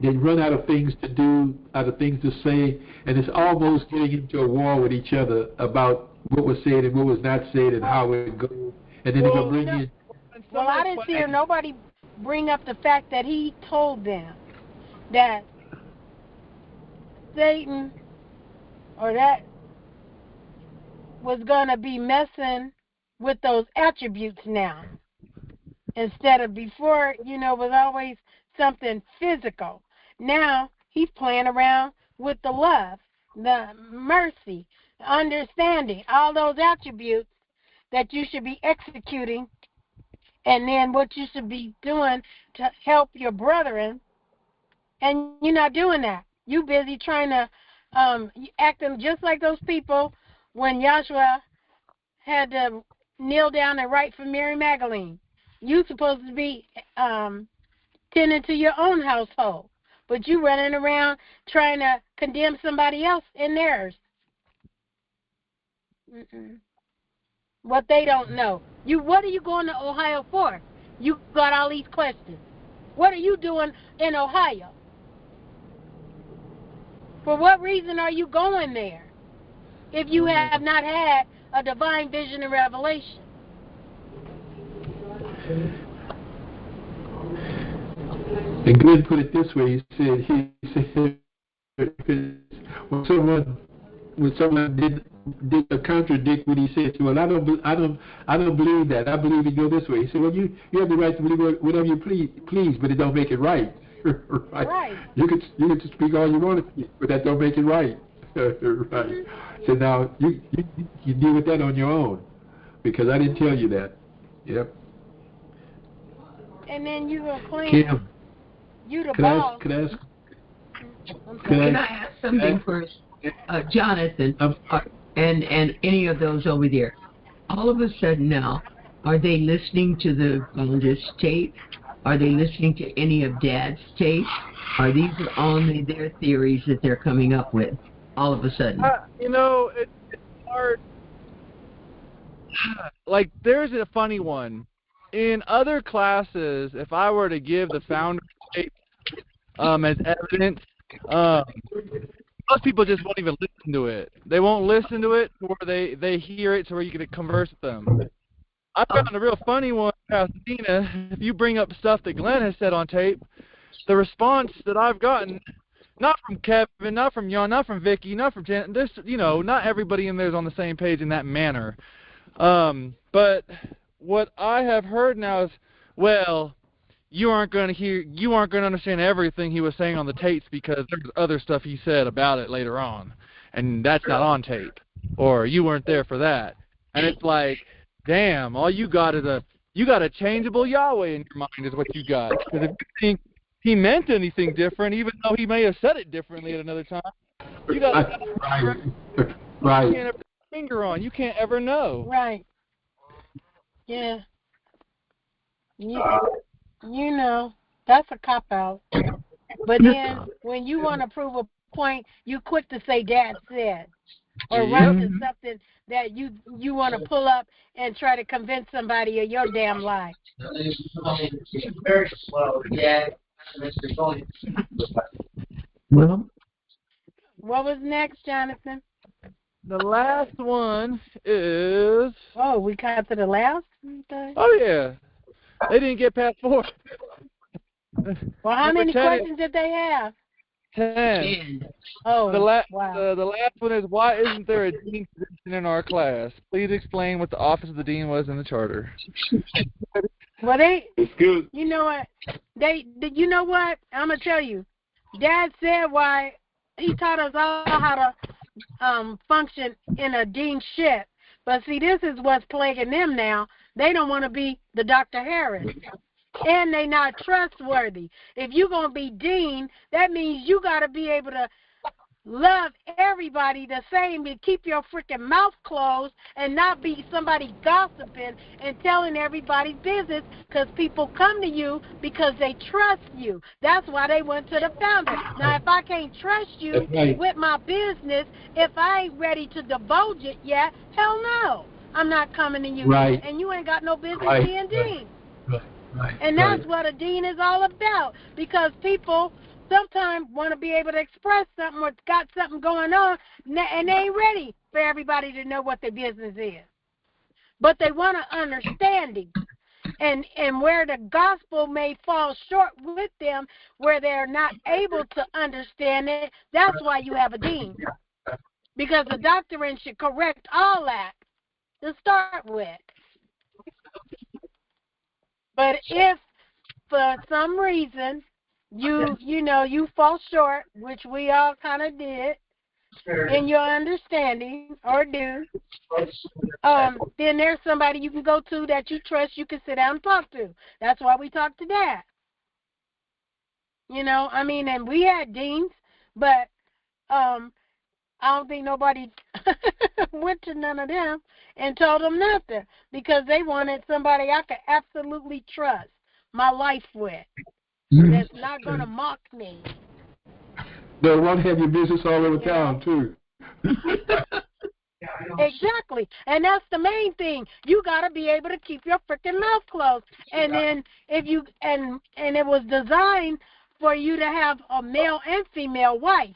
they run out of things to do, out of things to say, and it's almost getting into a war with each other about what was said and what was not said and how it goes. And then they're gonna bring in. Well, I didn't hear nobody bring up the fact that he told them that Satan or that was going to be messing with those attributes now. Instead of before, was always something physical. Now he's playing around with the love, the mercy, understanding, all those attributes that you should be executing. And then what you should be doing to help your brethren, and you're not doing that. You busy trying to acting just like those people when Joshua had to kneel down and write for Mary Magdalene. You supposed to be tending to your own household, but you running around trying to condemn somebody else in theirs. What they don't know. What are you going to Ohio for? You got all these questions. What are you doing in Ohio? For what reason are you going there if you have not had a divine vision and revelation? And Glenn put it this way. He said when someone did contradict what he said, well, I don't believe that. I believe it go this way. He said, well, you have the right to believe whatever you please, but it don't make it right. Right. You could speak all you want to speak, but that don't make it right. Right. So now you deal with that on your own, because I didn't tell you that. Yep. And then you gonna claim Kim, you the can boss. Can I ask something first? Jonathan, and any of those over there, all of a sudden now, are they listening to the founder's tape? Are they listening to any of Dad's tapes? Are these only their theories that they're coming up with all of a sudden? You know, it's hard. Like, there's a funny one. In other classes, if I were to give the founder's tape as evidence, most people just won't even listen to it. They won't listen to it, or they hear it to where you can converse with them. I found a real funny one in Pasadena. If you bring up stuff that Glenn has said on tape, the response that I've gotten, not from Kevin, not from Jan, not from Vicky, not from Jan, this, you know, not everybody in there is on the same page in that manner. But what I have heard now is, well, you aren't going to understand everything he was saying on the tapes because there's other stuff he said about it later on, and that's not on tape, or you weren't there for that. And it's like, damn, all you got is a changeable Yahweh in your mind is what you got. Because if you think he meant anything different, even though he may have said it differently at another time, you got right. You can't ever put your finger on. You can't ever know. Right. Yeah. You know, that's a cop-out. But then when you want to prove a point, you quick to say Dad said. Or run to something that you want to pull up and try to convince somebody of your damn lie. Very slow, yeah. Well, what was next, Jonathan? The last one is... Oh, we got to the last? Oh, yeah. They didn't get past 4. Well, how many questions did they have? 10. Oh, wow. The last one is, why isn't there a dean position in our class? Please explain what the office of the dean was in the charter. Well, you know what? You know what? I'm going to tell you. Dad said why he taught us all how to function in a deanship. But see, this is what's plaguing them now. They don't want to be the Dr. Harris. And they not trustworthy. If you're going to be dean, that means you got to be able to love everybody the same and keep your freaking mouth closed and not be somebody gossiping and telling everybody's business, because people come to you because they trust you. That's why they went to the founder. Now, if I can't trust you with my business, if I ain't ready to divulge it yet, hell no. I'm not coming to you. Right. And you ain't got no business being dean. Right. And that's what a dean is all about, because people sometimes want to be able to express something or got something going on, and they ain't ready for everybody to know what their business is. But they want an understanding. And where the gospel may fall short with them, where they're not able to understand it, that's why you have a dean. Because the doctrine should correct all that to start with. But if for some reason you fall short, which we all kind of did in your understanding or do, then there's somebody you can go to that you trust, you can sit down and talk to. That's why we talk to Dad. You know, I mean, and we had deans, but I don't think nobody went to none of them and told them nothing, because they wanted somebody I could absolutely trust my life with, that's not going to mock me. They want to have your business all over town, too. Exactly. And that's the main thing. You got to be able to keep your freaking mouth closed. And then if you, and it was designed for you to have a male and female wife.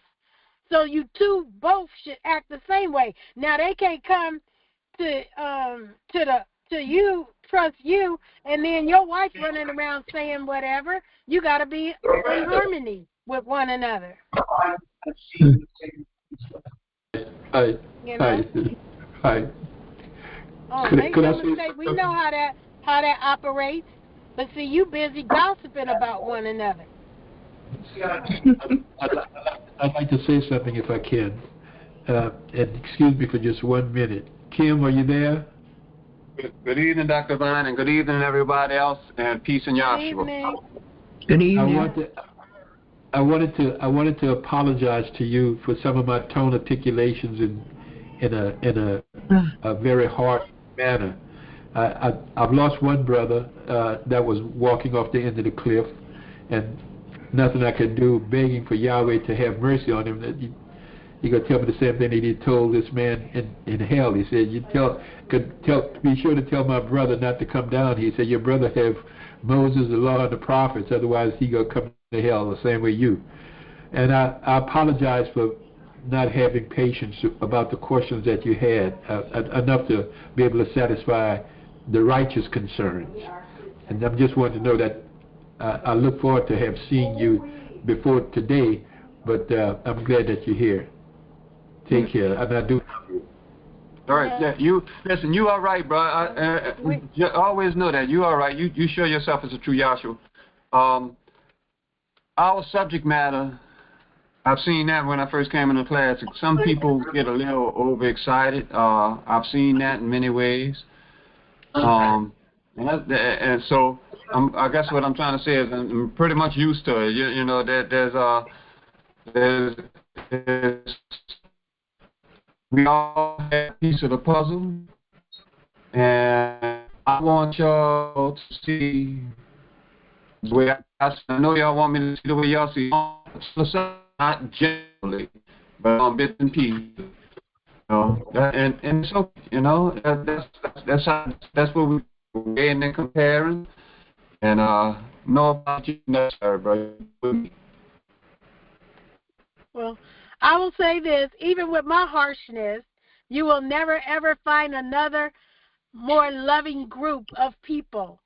So you two both should act the same way. Now they can't come to you, trust you, and then your wife running around saying whatever. You got to be in harmony with one another. Hi. You know? Hi. Oh, make no mistake. We know how that operates. But see, you busy gossiping about one another. I'd like to say something if I can. and excuse me for just 1 minute. Kim, are you there? Good evening, Dr. Vine, and good evening, everybody else, and peace in Yahshua. Good evening. Good evening. I wanted to apologize to you for some of my tone articulations in a very hard manner. I've lost one brother that was walking off the end of the cliff, and nothing I could do, begging for Yahweh to have mercy on him. He gonna tell me the same thing that he told this man in hell. He said, be sure to tell my brother not to come down. He said, your brother have Moses, the law, and the prophets, otherwise he gonna come to hell the same way you. And I apologize for not having patience about the questions that you had, enough to be able to satisfy the righteous concerns. And I just wanted to know that I look forward to have seen you before today, but I'm glad that you're here. Take care, and I do. All right, yeah, you are right, bro. You always know that you are right. You show yourself as a true Yahshua. Our subject matter, I've seen that when I first came into class. Some people get a little overexcited. I've seen that in many ways. And so I guess what I'm trying to say is I'm pretty much used to it. You know that there's we all have a piece of the puzzle, and I want y'all to see the way I know y'all want me to see the way y'all see. Not generally, but on bits and pieces. You know, and so you know that's what we're weighing and comparing, and no apology necessary, bro. Well, I will say this, even with my harshness, you will never ever find another more loving group of people.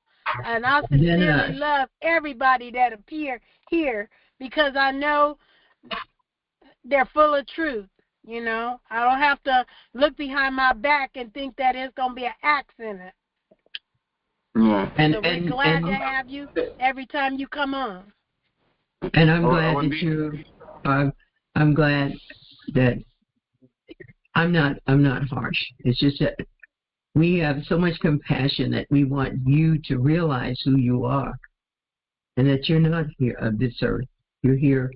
And I sincerely love everybody that appear here because I know they're full of truth. You know, I don't have to look behind my back and think that it's going to be an axe in it. Yeah. So we're glad to have you every time you come on. And I'm glad that you. I'm glad that I'm not harsh. It's just that we have so much compassion that we want you to realize who you are, and that you're not here of this earth. You're here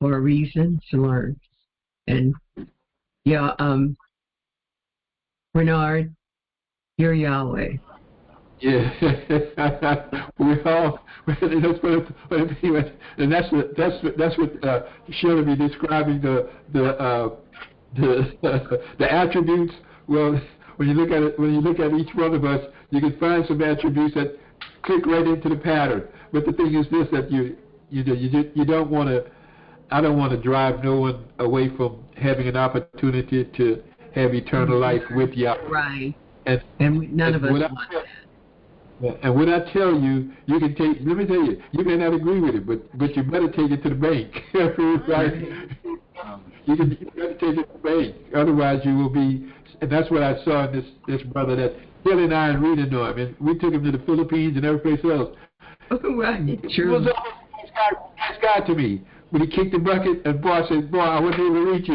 for a reason, to learn. And yeah, Bernard, you're Yahweh. Yeah, we all. And that's what Shirley be describing the attributes. Well, when you look at each one of us, you can find some attributes that click right into the pattern. But the thing is this: that you don't want to. I don't want to drive no one away from having an opportunity to have eternal life with Yahweh. Right. And none of us want that. And when I tell you, you can take. Let me tell you, you may not agree with it, but you better take it to the bank, right? You better take it to the bank. Otherwise, you will be. And that's what I saw in this brother that Billy and I and Rita know him, and we took him to the Philippines and every place else. Right. True. He was a nice guy to me. When he kicked the bucket, and boy, I said, boy, I wasn't able to reach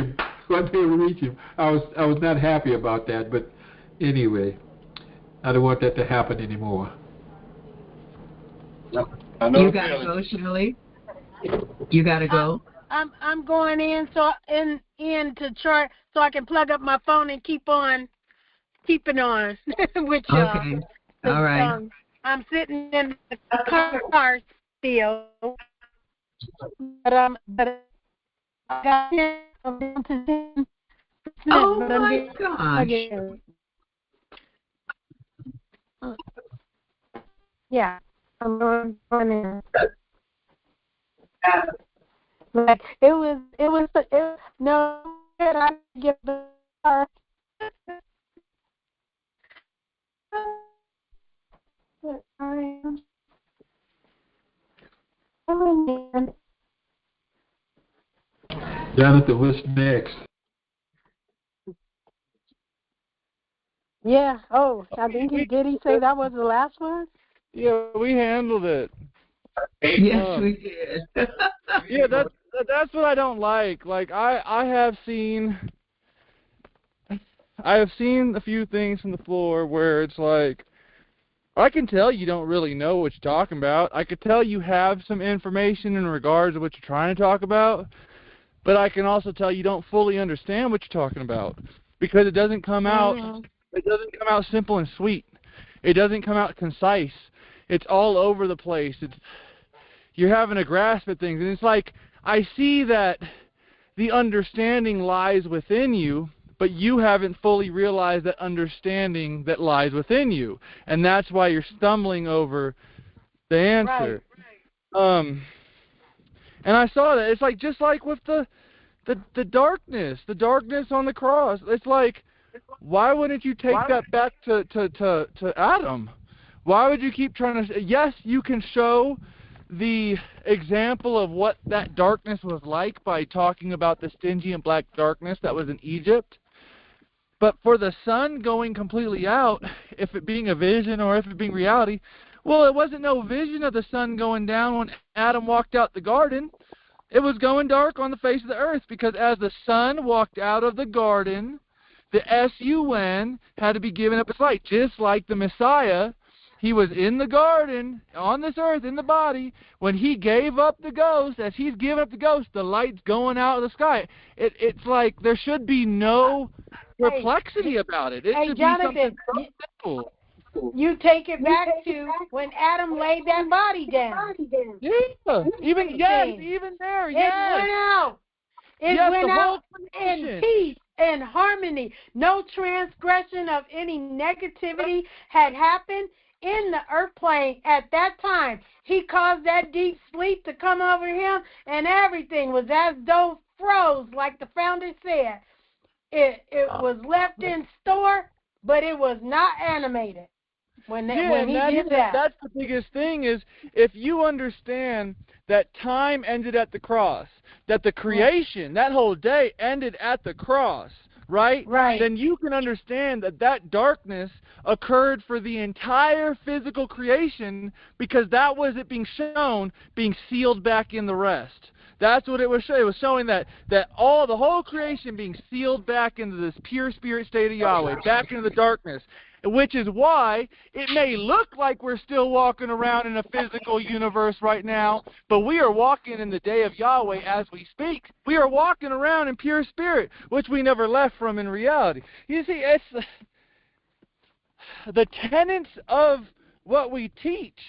him. I was not happy about that, but anyway. I don't want that to happen anymore. You gotta go, Shirley. You gotta go. I'm going in to chart so I can plug up my phone and keep on keeping on with y'all. Okay. All right. I'm sitting in the car still, but I got down to 10%. Oh my gosh. Yeah, I'm going in. Like it was no good. I get the car. Jonathan, what's next? Yeah. Oh, I think did he say that was the last one? Yeah, we handled it. Yes, we did. Yeah, that's what I don't like. Like I have seen I have seen a few things from the floor where it's like, I can tell you don't really know what you're talking about. I could tell you have some information in regards to what you're trying to talk about, but I can also tell you don't fully understand what you're talking about because it doesn't come out. It doesn't come out simple and sweet. It doesn't come out concise. It's all over the place. You're having a grasp at things, and it's like I see that the understanding lies within you, but you haven't fully realized that understanding that lies within you, and that's why you're stumbling over the answer. Right. And I saw that. It's like just like with the darkness on the cross. It's like, why wouldn't you take that back to Adam? Why would you keep trying to? Yes, you can show the example of what that darkness was like by talking about the stingy and black darkness that was in Egypt. But for the sun going completely out, if it being a vision or if it being reality, well, it wasn't no vision of the sun going down when Adam walked out the garden. It was going dark on the face of the earth because as the sun walked out of the garden, the S-U-N had to be given up its light, just like the Messiah. He was in the garden, on this earth, in the body. When he gave up the ghost, as he's given up the ghost, the light's going out of the sky. It's like there should be no perplexity about it. It should Jonathan, be something so simple. You take it back to when Adam laid that body down. Yeah, even there, yes. It went out. It went out in peace and harmony. No transgression of any negativity had happened in the earth plane at that time. He caused that deep sleep to come over him, and everything was as though froze, like the founder said. It was left in store, but it was not animated. When he did that. That's the biggest thing is if you understand that time ended at the cross, that the creation, that whole day ended at the cross, right? Right. Then you can understand that darkness occurred for the entire physical creation because that was it being shown, being sealed back in the rest. That's what it was showing. It was showing that the whole creation being sealed back into this pure spirit state of Yahweh, back into the darkness. Which is why it may look like we're still walking around in a physical universe right now, but we are walking in the day of Yahweh as we speak. We are walking around in pure spirit, which we never left from in reality. You see, it's the tenets of what we teach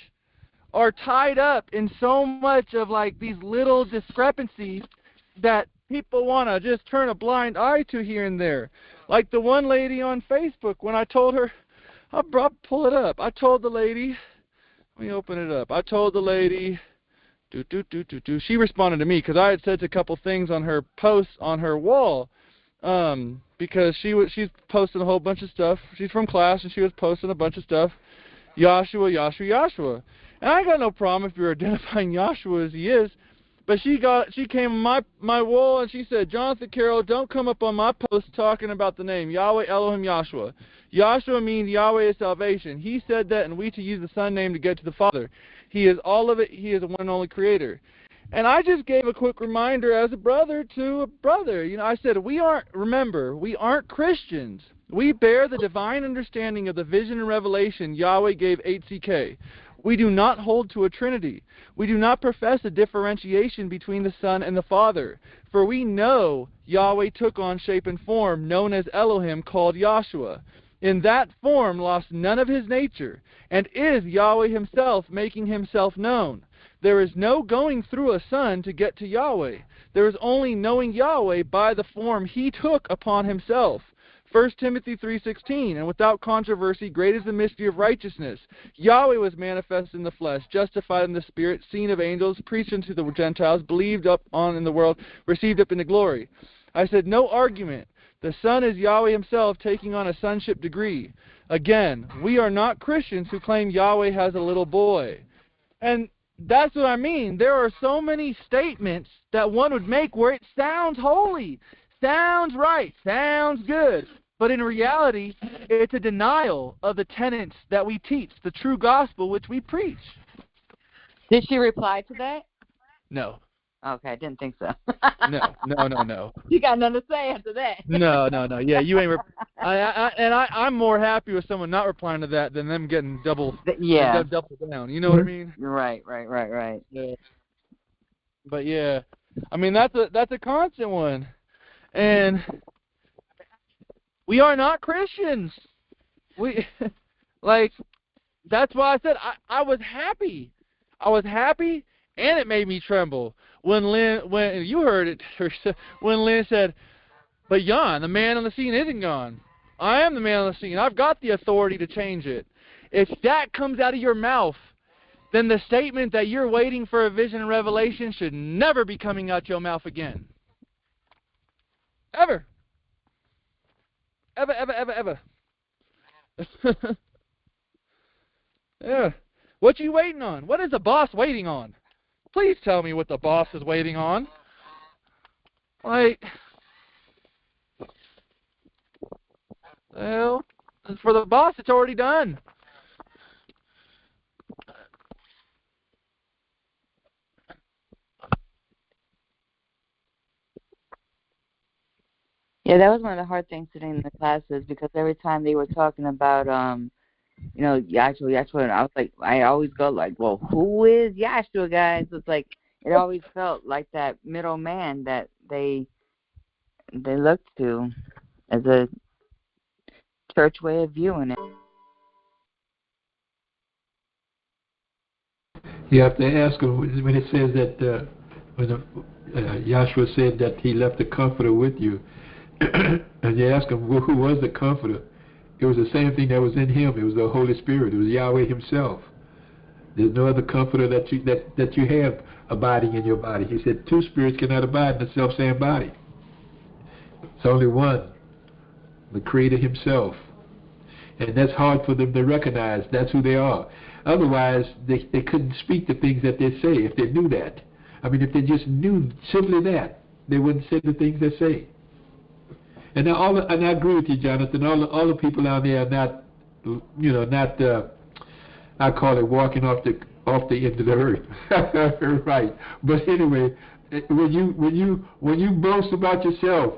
are tied up in so much of like these little discrepancies that people want to just turn a blind eye to here and there. Like the one lady on Facebook, when I told her, I'll pull it up. I told the lady, let me open it up. I told the lady, she responded to me because I had said a couple things on her posts on her wall, because she's posting a whole bunch of stuff. She's from class and she was posting a bunch of stuff. Yahshua, Yahshua, Yahshua. And I got no problem if you're identifying Yahshua as he is. But she came on my wall and she said, Jonathan Carroll, don't come up on my post talking about the name Yahweh Elohim Yahshua. Yahshua means Yahweh is salvation. He said that, and we to use the Son name to get to the Father. He is all of it. He is the one and only Creator. And I just gave a quick reminder as a brother to a brother. You know, I said, we aren't Christians. We bear the divine understanding of the vision and revelation Yahweh gave HCK. We do not hold to a Trinity. We do not profess a differentiation between the Son and the Father. For we know Yahweh took on shape and form, known as Elohim, called Yahshua. In that form lost none of his nature, and is Yahweh himself making himself known. There is no going through a son to get to Yahweh. There is only knowing Yahweh by the form he took upon himself. 1 Timothy 3:16, and without controversy, great is the mystery of righteousness. Yahweh was manifest in the flesh, justified in the spirit, seen of angels, preached unto the Gentiles, believed up on in the world, received up into glory. I said, no argument. The Son is Yahweh himself taking on a sonship degree. Again, we are not Christians who claim Yahweh has a little boy. And that's what I mean. There are so many statements that one would make where it sounds holy, sounds right, sounds good. But in reality, it's a denial of the tenets that we teach, the true gospel which we preach. Did she reply to that? No. Okay, I didn't think so. No. You got nothing to say after that. No. Yeah, you ain't. I'm more happy with someone not replying to that than them getting double down. You know what I mean? Right. Yeah. But yeah, I mean that's a constant one, and we are not Christians. We like that's why I said I was happy. I was happy, and it made me tremble when you heard it, when Lynn said, "But Jan, the man on the scene isn't gone. I am the man on the scene. I've got the authority to change it." If that comes out of your mouth, then the statement that you're waiting for a vision and revelation should never be coming out your mouth again. Ever. Ever. Yeah. What you waiting on? What is the boss waiting on? Please tell me what the boss is waiting on. Like, well, for the boss, it's already done. Yeah, that was one of the hard things sitting in the classes because every time they were talking about Yahshua, and I was like, I always go like, well, who is Yahshua, guys? It's like it always felt like that middleman that they looked to as a church way of viewing it. You have to ask him when it says that when Yahshua said that he left the Comforter with you, and you ask him, well, who was the Comforter? It was the same thing that was in him. It was the Holy Spirit. It was Yahweh himself. There's no other Comforter that you have abiding in your body. He said 2 spirits cannot abide in the self-same body. It's only one, the Creator himself. And that's hard for them to recognize. That's who they are. Otherwise, they couldn't speak the things that they say if they knew that. I mean, if they just knew simply that, they wouldn't say the things they say. And and I agree with you, Jonathan. All the people down there are not, I call it walking off the end of the earth, right? But anyway, when you boast about yourself,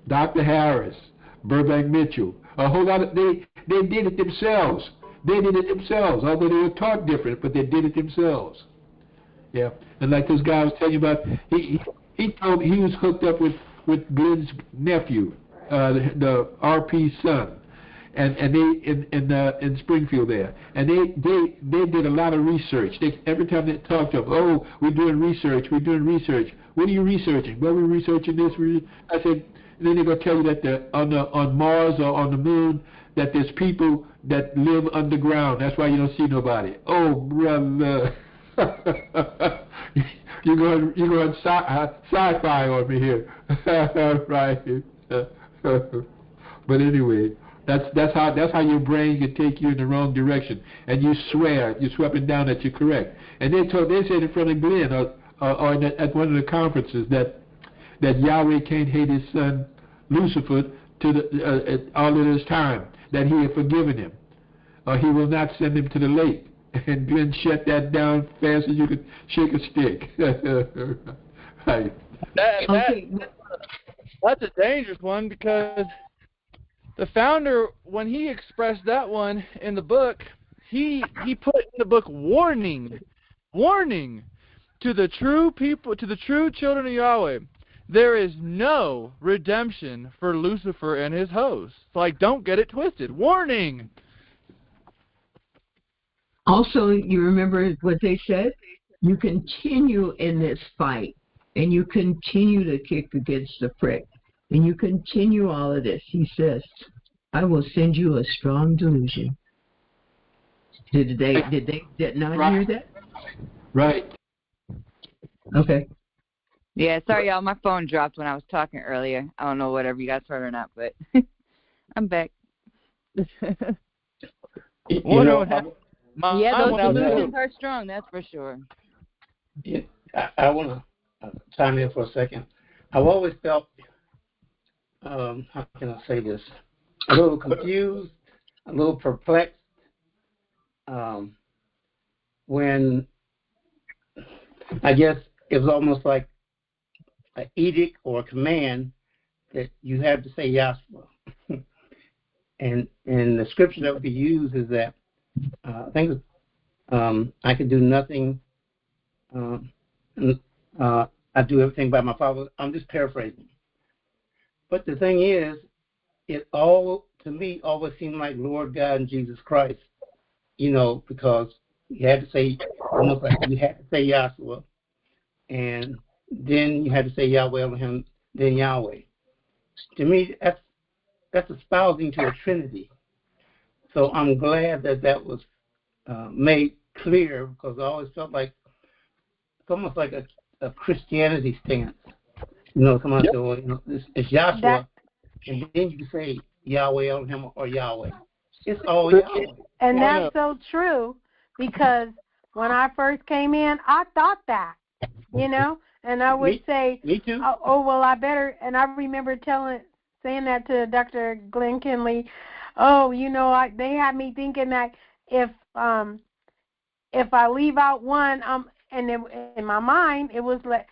Dr. Harris, Burbank Mitchell, a whole lot of they did it themselves. They did it themselves, although they were taught different, but they did it themselves. Yeah, and like this guy I was telling you about, he told me he was hooked up with Glenn's nephew, the RP's son, and they in Springfield there, and they did a lot of research. Every time they talked to him, oh, we're doing research. What are you researching? Well, we're researching this. I said, and then they're gonna tell you that on Mars or on the moon that there's people that live underground. That's why you don't see nobody. Oh, brother. You're going sci-fi on me here. Right. But anyway, that's how your brain can take you in the wrong direction, and you swear up and down that you're correct. And they said in front of Glenn or at one of the conferences that Yahweh can't hate his son Lucifer to all of this time, that he had forgiven him, or he will not send him to the lake. And Glenn shut that down fast as you could shake a stick. Right. That's a dangerous one, because the founder, when he expressed that one in the book, he put in the book warning to the true people, to the true children of Yahweh. There is no redemption for Lucifer and his hosts. Like, don't get it twisted. Warning. Also, you remember what they said? You continue in this fight, and you continue to kick against the prick, and you continue all of this. He says, I will send you a strong delusion. Did they not hear that? Right. Okay. Yeah, sorry, y'all. My phone dropped when I was talking earlier. I don't know whatever you guys heard or not, but I'm back. You those delusions are strong, that's for sure. Yeah, I want to chime in for a second. I've always felt, how can I say this, a little confused, a little perplexed, when I guess it was almost like an edict or a command that you have to say Yahshua. and the scripture that would be used is that I think I can do nothing. I do everything by my Father. I'm just paraphrasing. But the thing is, it all, to me, always seemed like Lord God and Jesus Christ, because you had to say, almost like you had to say Yahshua, and then you had to say Yahweh Elohim, then Yahweh. To me, that's espousing to a Trinity. So I'm glad that was made clear, because I always felt like it's almost like a Christianity stance. Someone said, well, it's Yahshua, and then you can say Yahweh Elohim or Yahweh. It's all Yahweh. And that's so true, because when I first came in, I thought that, and I would say, me too. Oh, well, I better, and I remember saying that to Dr. Glenn Kinley. Oh, they had me thinking that if I leave out one, and in my mind, it was like,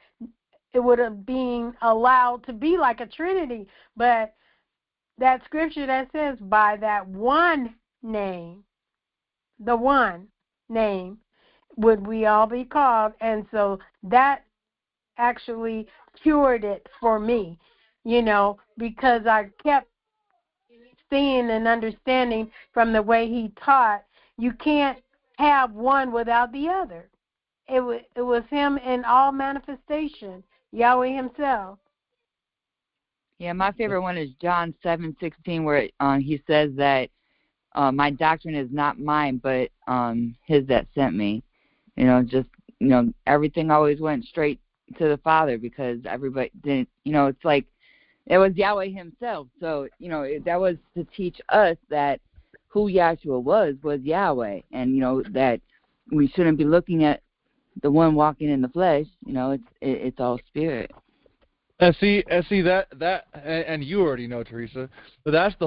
it would have been allowed to be like a Trinity, but that scripture that says by that one name, the one name, would we all be called, and so that actually cured it for me, because I kept seeing and understanding from the way he taught, you can't have one without the other. It was him in all manifestation, Yahweh himself. Yeah, my favorite one is John 7:16, where he says that my doctrine is not mine, but his that sent me. Everything always went straight to the Father, because everybody didn't, it's like it was Yahweh himself. So, that was to teach us that who Yahshua was Yahweh, and, that we shouldn't be looking at the one walking in the flesh. It's all spirit. And see that, and you already know, Teresa, but that's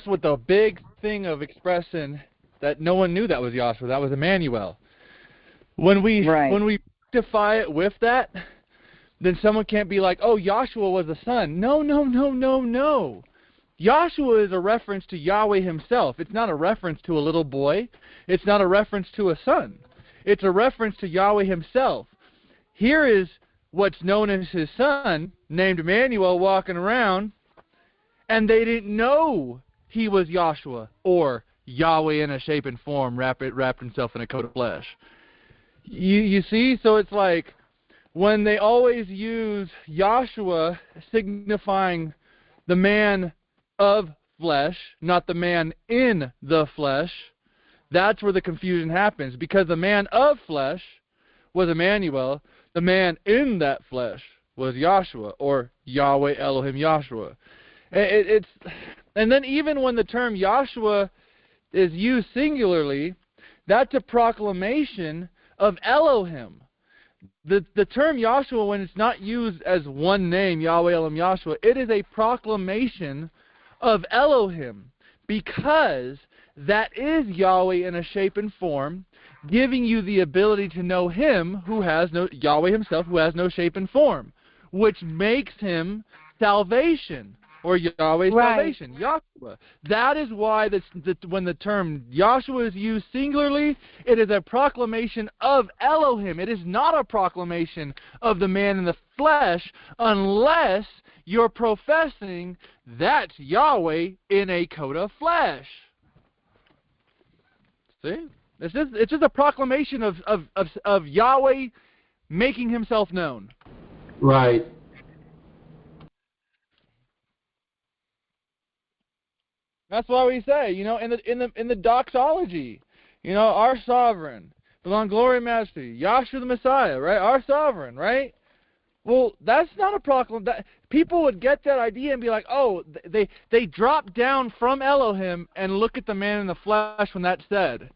what the big thing of expressing that no one knew that was Yahshua, that was Emmanuel. When we rectify it with that, then someone can't be like, oh, Yahshua was the son. No. Yahshua is a reference to Yahweh himself. It's not a reference to a little boy. It's not a reference to a son. It's a reference to Yahweh himself. Here is what's known as his son, named Emmanuel, walking around, and they didn't know he was Yahshua, or Yahweh in a shape and form, wrapped himself in a coat of flesh. You see? So it's like, when they always use Yahshua signifying the man of flesh, not the man in the flesh, that's where the confusion happens, because the man of flesh was Emmanuel, the man in that flesh was Yahshua, or Yahweh Elohim Yahshua. And then even when the term Yahshua is used singularly, that's a proclamation of Elohim. The term Yahshua, when it's not used as one name, Yahweh Elohim Yahshua, it is a proclamation of Elohim, because that is Yahweh in a shape and form, giving you the ability to know him who has no, Yahweh himself, who has no shape and form, which makes him salvation, or Yahweh's salvation, Yahshua. That is why when the term Yahshua is used singularly, it is a proclamation of Elohim. It is not a proclamation of the man in the flesh, unless you're professing that's Yahweh in a coat of flesh. See? It's just a proclamation of Yahweh making himself known. Right. That's why we say, in the doxology, our sovereign, belong glory and majesty, Yahshua the Messiah, right? Our sovereign, right? Well, that's not a proclamation. People would get that idea and be like, oh, they drop down from Elohim and look at the man in the flesh when that's said.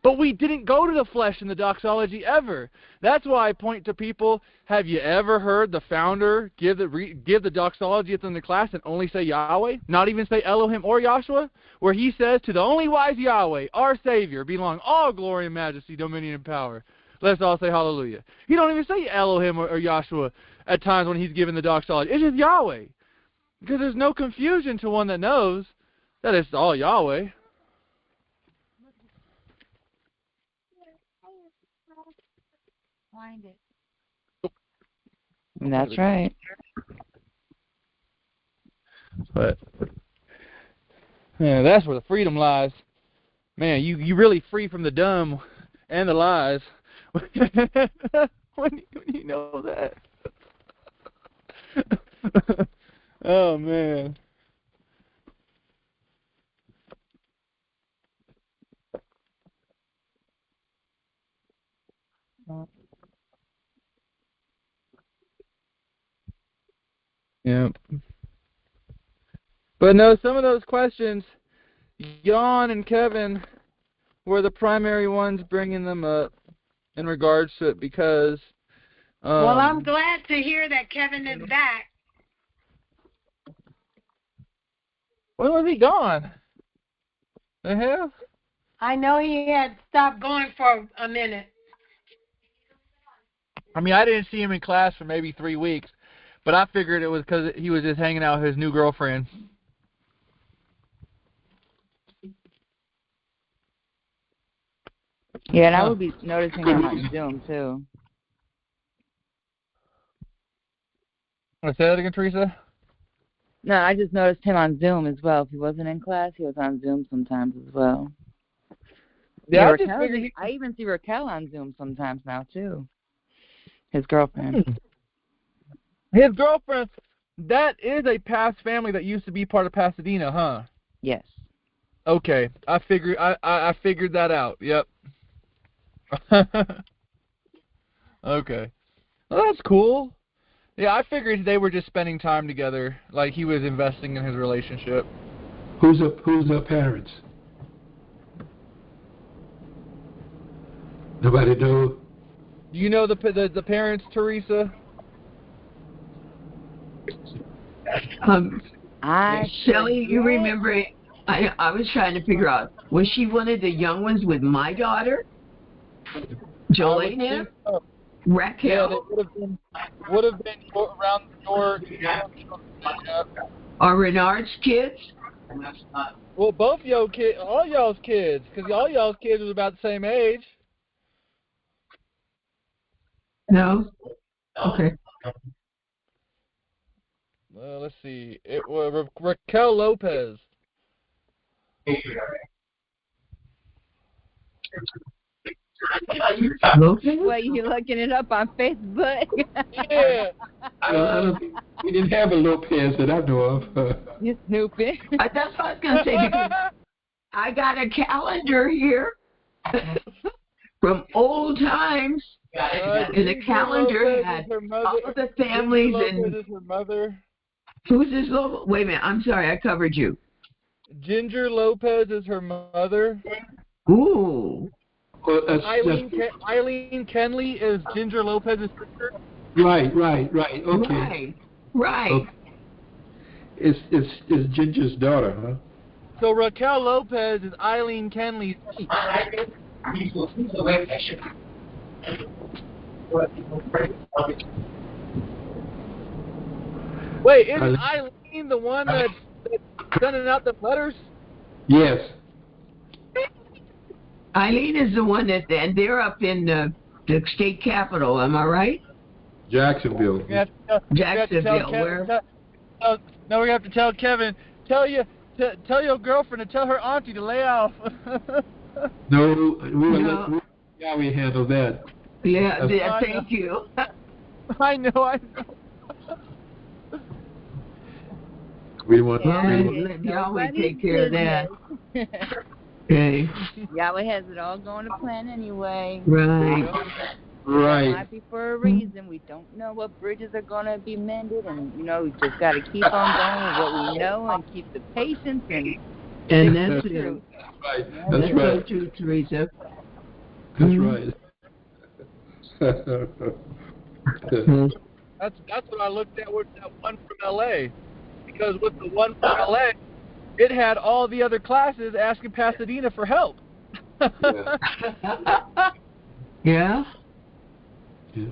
But we didn't go to the flesh in the doxology ever. That's why I point to people, have you ever heard the founder give the doxology at the end of the class and only say Yahweh? Not even say Elohim or Yahshua? Where he says, to the only wise Yahweh, our Savior, belong all glory and majesty, dominion and power. let's all say hallelujah. He don't even say Elohim or Yahshua at times when he's giving the doxology. It's just Yahweh. Because there's no confusion to one that knows that it's all Yahweh. Find it. That's right. But yeah, that's where the freedom lies. Man, you really free from the dumb and the lies when you know that. Oh man. Yeah. But no, some of those questions, Jan and Kevin were the primary ones bringing them up in regards to it because... well, I'm glad to hear that Kevin is back. When was he gone? The hell? I know he had stopped going for a minute. I mean, I didn't see him in class for maybe 3 weeks, but I figured it was because he was just hanging out with his new girlfriend. Yeah, and I would be noticing him on Zoom, too. Want to say that again, Teresa? No, I just noticed him on Zoom as well. If he wasn't in class, he was on Zoom sometimes as well. Yeah, I even see Raquel on Zoom sometimes now, too. His girlfriend. His girlfriend, that is a past family that used to be part of Pasadena, huh? Yes. Okay, I figured that out. Yep. Okay. Well, that's cool. Yeah, I figured they were just spending time together, like he was investing in his relationship. Who's the parents? Nobody know. Do you know the parents, Teresa? Shelley, you remember it? I was trying to figure out, was she one of the young ones with my daughter? Jolene? Raquel? Yeah, they would have been around your Are Renard's kids? Well, both all y'all's kids, because all y'all's kids was about the same age. No? Okay. Let's see. It was Raquel Lopez. Lopez? What, you looking it up on Facebook? Yeah. I don't think we didn't have a Lopez that I know of. You snooping. That's what I was going to say, because I got a calendar here from old times. And the calendar had all the families and... Is her mother. Who's this Lopez? Wait a minute, I'm sorry, I covered you. Ginger Lopez is her mother. Ooh. Well, Eileen Kenley is Ginger Lopez's sister. Right. Okay. Right. Okay. It's Ginger's daughter, huh? So Raquel Lopez is Eileen Kenley's niece. Wait, isn't Eileen the one that's sending out the letters? Yes. Eileen is the one and they're up in the state capitol, am I right? Jacksonville. Jacksonville, where? No, we have to tell Kevin, tell your girlfriend to tell her auntie to lay off. No, we handle that. Yeah, thank you. I know. We want let Yahweh take care of that. Okay. Yahweh has it all going to plan anyway. Right. It might be for a reason. We don't know what bridges are going to be mended, and we just got to keep on going with what we know and keep the patience and that's true. Right. That's right. True, Teresa. That's right. That's what I looked at with that one from L.A. Because with the one from L.A., it had all the other classes asking Pasadena for help. Yeah. Yeah.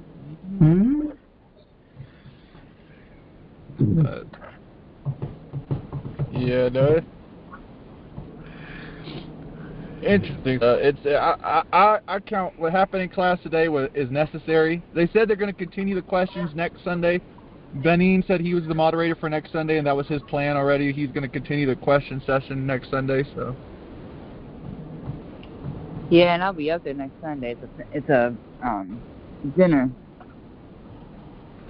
Hmm? Yeah, no. Interesting. I count what happened in class today is necessary. They said they're going to continue the questions next Sunday. Benin said he was the moderator for next Sunday, and that was his plan already. He's going to continue the question session next Sunday. So. Yeah, and I'll be up there next Sunday. It's a dinner.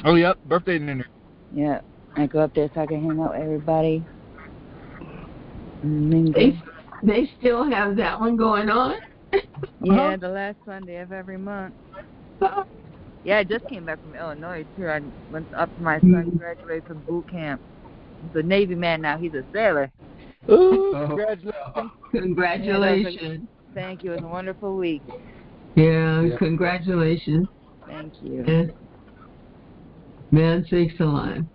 Oh, yep, birthday dinner. Yeah, I go up there so I can hang out with everybody. They still have that one going on? Yeah, the last Sunday of every month. Yeah, I just came back from Illinois, too. I went up to my son graduated from boot camp. He's a Navy man now. He's a sailor. Ooh, congratulations. Congratulations. Thank you. It was a wonderful week. Yeah, congratulations. Thank you. Yeah. Man sakes alive.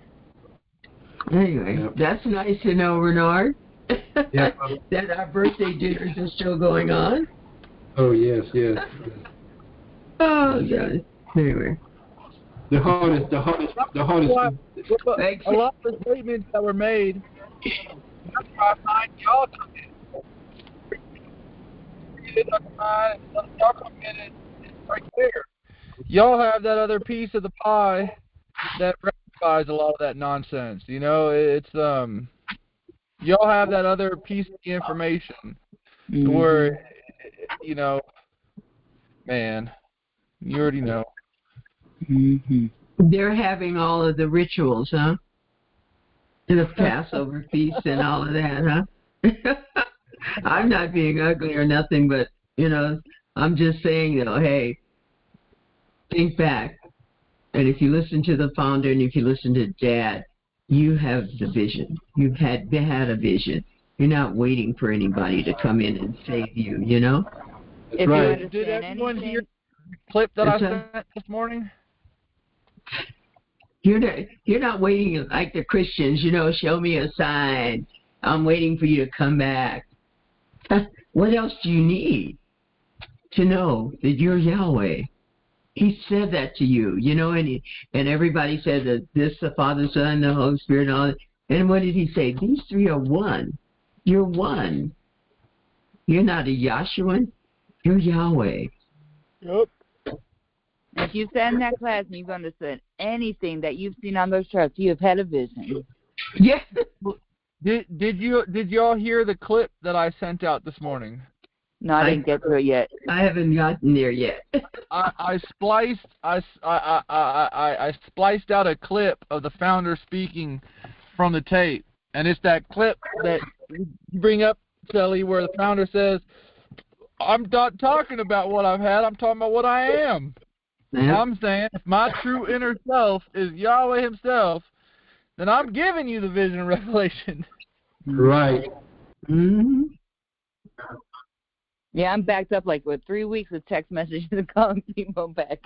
Anyway, that's nice to know, Renard. That our birthday dinners are still going on. Oh, yes, yes. Oh, God. Anyway. The hardest. A lot of the statements that were made, that's why I find y'all come in. Y'all come in and right there. Y'all have that other piece of the pie that rectifies a lot of that nonsense. You know, it's y'all have that other piece of the information where, you know, man, you already know. Mm-hmm. They're having all of the rituals, huh? The Passover feast and all of that, huh? I'm not being ugly or nothing, but, you know, I'm just saying, you know, hey, think back. And if you listen to the founder and if you listen to Dad, you have the vision. You've had a vision. You're not waiting for anybody to come in and save you, you know? That's right. Did everyone hear the clip that I sent this morning? You're not waiting like the Christians, you know, show me a sign. I'm waiting for you to come back. What else do you need to know that you're Yahweh? He said that to you, you know, and everybody said that this, the Father, Son, the Holy Spirit, and all that. And what did he say? These three are one. You're one. You're not a Yahshuan. You're Yahweh. Yep. If you sat in that class and you've understood anything that you've seen on those charts, you have had a vision. Yeah. Did y'all hear the clip that I sent out this morning? No, I didn't get to it yet. I haven't gotten there yet. I spliced out a clip of the founder speaking from the tape, and it's that clip that you bring up, Sally, where the founder says, "I'm not talking about what I've had. I'm talking about what I am." Yeah. I'm saying if my true inner self is Yahweh Himself, then I'm giving you the vision and revelation. Right. Mm-hmm. Yeah, I'm backed up like with 3 weeks of text messages and calling people back.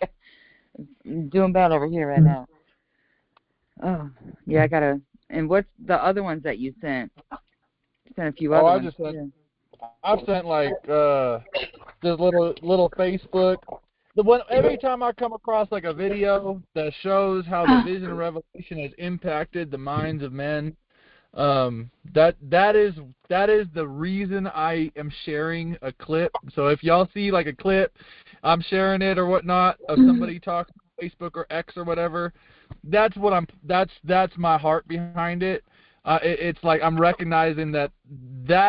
I'm doing bad over here right now. Oh, yeah, I gotta. And what's the other ones that you sent? You sent a few other ones. I've sent like this little Facebook. Every time I come across like a video that shows how the vision and revelation has impacted the minds of men, that is the reason I am sharing a clip. So if y'all see like a clip, I'm sharing it or whatnot of somebody talking on Facebook or X or whatever. That's my heart behind it. It's like I'm recognizing that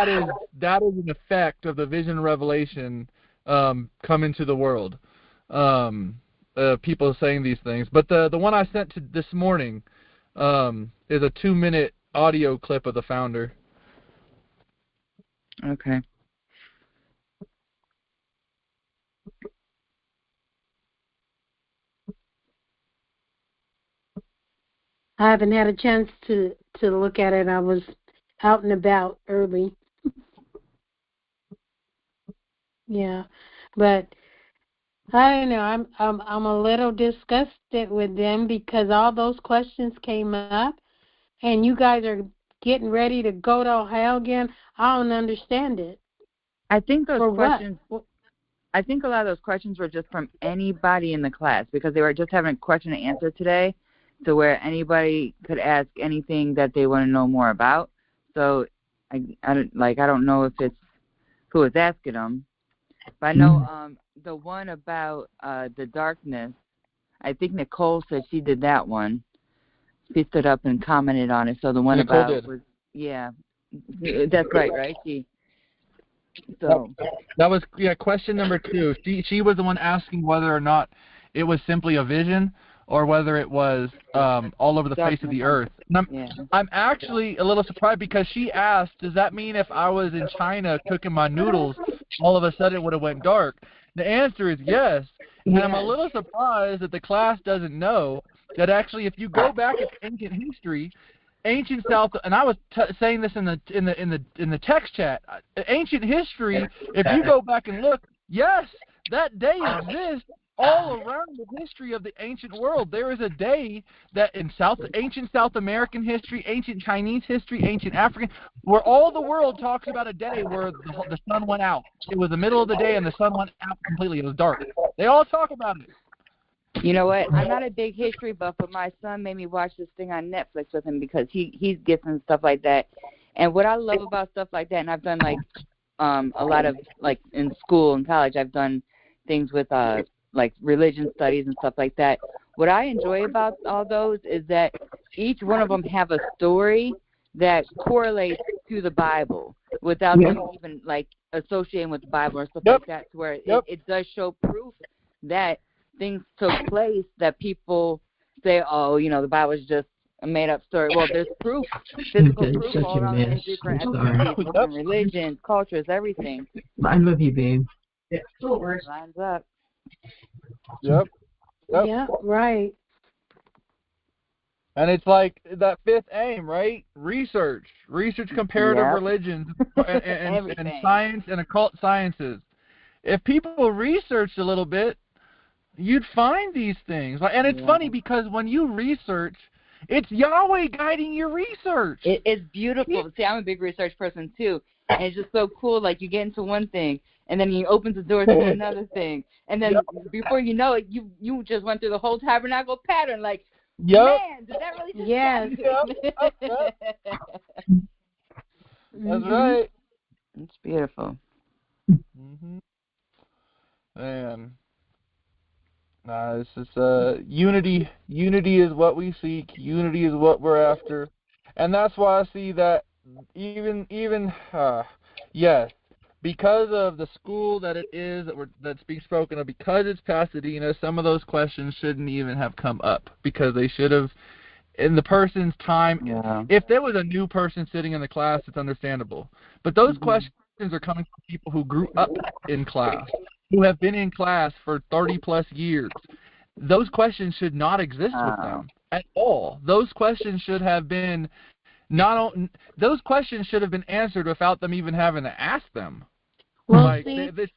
is an effect of the vision and revelation coming to the world. People saying these things, but the one I sent to this morning is a 2-minute audio clip of the founder. Okay. I haven't had a chance to look at it. I was out and about early. Yeah, but I don't know. I'm a little disgusted with them because all those questions came up, and you guys are getting ready to go to hell again. I don't understand it. I think those For questions. What? I think a lot of those questions were just from anybody in the class because they were just having a question and answer today, to where anybody could ask anything that they want to know more about. So I don't know if it's who was asking them, but I know the one about the darkness. I think Nicole said she did that one. She stood up and commented on it. So the one Nicole about did. was that's right. So that was question number 2. She was the one asking whether or not it was simply a vision or whether it was all over the face of the earth. And I'm actually a little surprised because she asked, does that mean if I was in China cooking my noodles, all of a sudden it would have went dark? The answer is yes. And I'm a little surprised that the class doesn't know that actually if you go back into ancient history, ancient South, and I was saying this in the text chat. Ancient history, if you go back and look, yes, that day exists all around the history of the ancient world. There is a day that in ancient South American history, ancient Chinese history, ancient African, where all the world talks about a day where the sun went out. It was the middle of the day and the sun went out completely. It was dark. They all talk about it. You know what? I'm not a big history buff, but my son made me watch this thing on Netflix with him because he gets into stuff like that. And what I love about stuff like that, and I've done a lot of in school and college, I've done things with religion studies and stuff like that. What I enjoy about all those is that each one of them have a story that correlates to the Bible without them even associating with the Bible or stuff like that, to where it does show proof that things took place that people say, the Bible is just a made-up story. Well, there's proof, physical proof all around in different ethnicities, different religions, cultures, everything. I love you, babe. Lines up. Yep. Yeah, right. And it's like that 5th aim, right? Research comparative religions and science and occult sciences. If people researched a little bit, you'd find these things. And it's funny because when you research, it's Yahweh guiding your research. It's beautiful. See, I'm a big research person too. And it's just so cool. You get into one thing, and then he opens the door to another thing. And then before you know it, you just went through the whole tabernacle pattern. Man, did that really just happen? That's right. It's beautiful. Mm-hmm. Man. This is unity. Unity is what we seek. Unity is what we're after, and that's why I see that even yes, because of the school that it is that's being spoken of, because it's Pasadena, some of those questions shouldn't even have come up because they should have in the person's time. If there was a new person sitting in the class, it's understandable, but those questions are coming from people who grew up in class, who have been in class for 30-plus years. Those questions should not exist with them at all. Those questions should have been those questions should have been answered without them even having to ask them. Well, see, this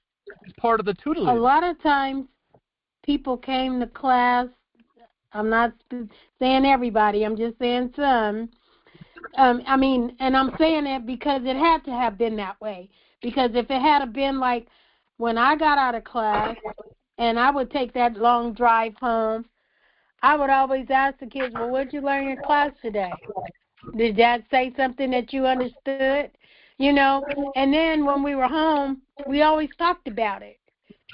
is part of the tutelage. A lot of times people came to class, I'm not saying everybody, I'm just saying some. And I'm saying it because it had to have been that way. Because if it had been like when I got out of class and I would take that long drive home, I would always ask the kids, well, what did you learn in class today? Did Dad say something that you understood? And then when we were home, we always talked about it.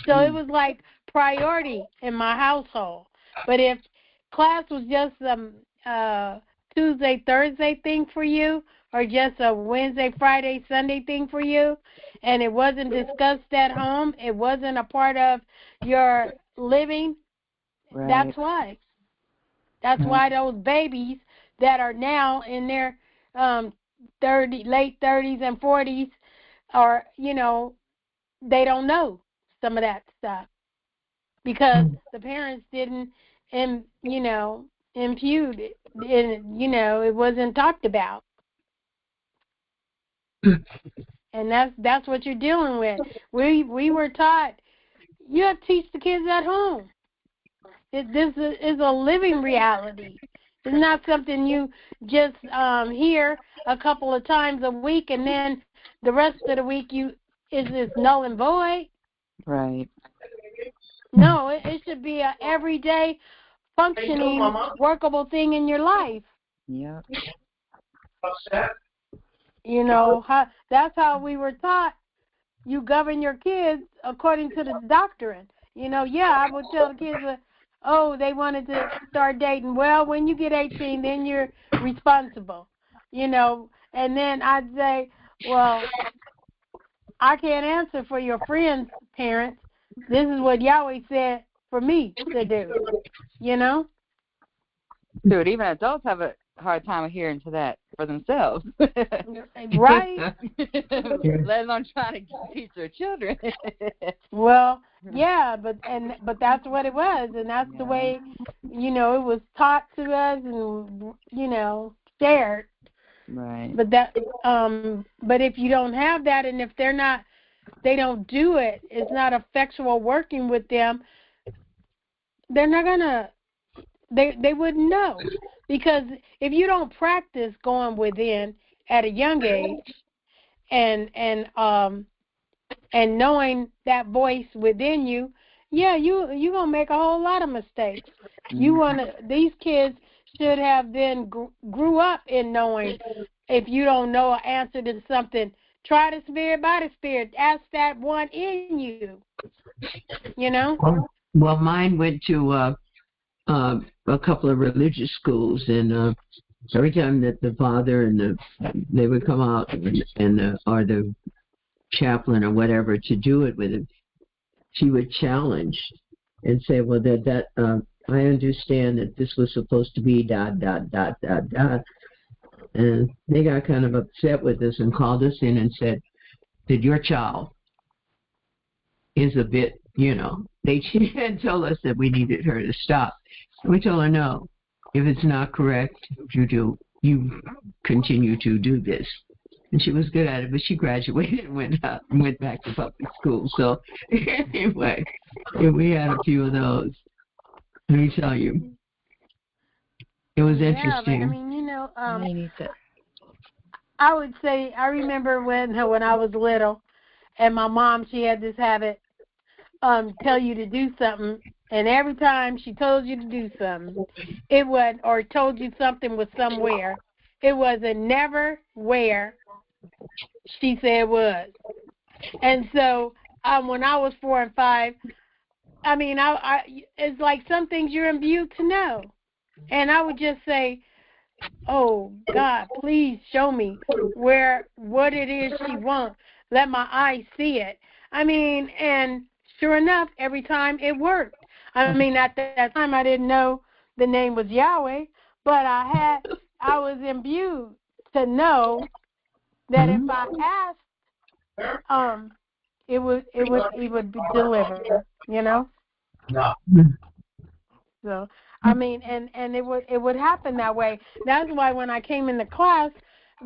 So it was like priority in my household. But if class was just Tuesday, Thursday thing for you, or just a Wednesday, Friday, Sunday thing for you, and it wasn't discussed at home, it wasn't a part of your living, that's why. That's why those babies that are now in their late 30s and 40s are, they don't know some of that stuff because the parents didn't, impute it. It wasn't talked about. And that's what you're dealing with. We were taught you have to teach the kids at home. This is a living reality. It's not something you just hear a couple of times a week and then the rest of the week is null and void. Right. No, it should be a everyday functioning, workable thing in your life. Yep. You know, that's how we were taught. You govern your kids according to the doctrine. You know, I would tell the kids, they wanted to start dating. Well, when you get 18, then you're responsible. You know, and then I'd say, well, I can't answer for your friends' parents. This is what Yahweh said for me to do. You know? Dude, even adults have a hard time adhering to that for themselves. Right? Let alone trying to teach their children. Well, yeah, but that's what it was, and that's the way, you know, it was taught to us and, you know, shared. Right. But but if you don't have that, and if they don't do it, it's not effectual working with them, they're not gonna, they wouldn't know. Because if you don't practice going within at a young age and knowing that voice within you, you're gonna make a whole lot of mistakes. These kids should have been grew up in knowing. If you don't know an answer to something, try the Spirit by the Spirit. Ask that one in you. You know. Well, mine went to a couple of religious schools, and every time that the father and they would come out and or the chaplain or whatever to do it with him, she would challenge and say, well, I understand that this was supposed to be ... And they got kind of upset with us and called us in and said that your child is a bit, you know, they told us that we needed her to stop. We told her, no, if it's not correct, you continue to do this. And she was good at it, but she graduated and went back to public school. So anyway, we had a few of those. Let me tell you. It was interesting. Yeah, but I mean, you know, I would say I remember when I was little, and my mom, she had this habit, tell you to do something, and every time she told you to do something, or told you something was somewhere, it wasn't never where she said it was. And so when I was 4 and 5, I mean, it's like some things you're imbued to know. And I would just say, oh, God, please show me what it is she wants. Let my eyes see it. I mean, and sure enough, every time it worked. I mean, at that time I didn't know the name was Yahweh, but I was imbued to know that if I asked, he would deliver, you know? So I mean, and it would happen that way. That's why when I came into class,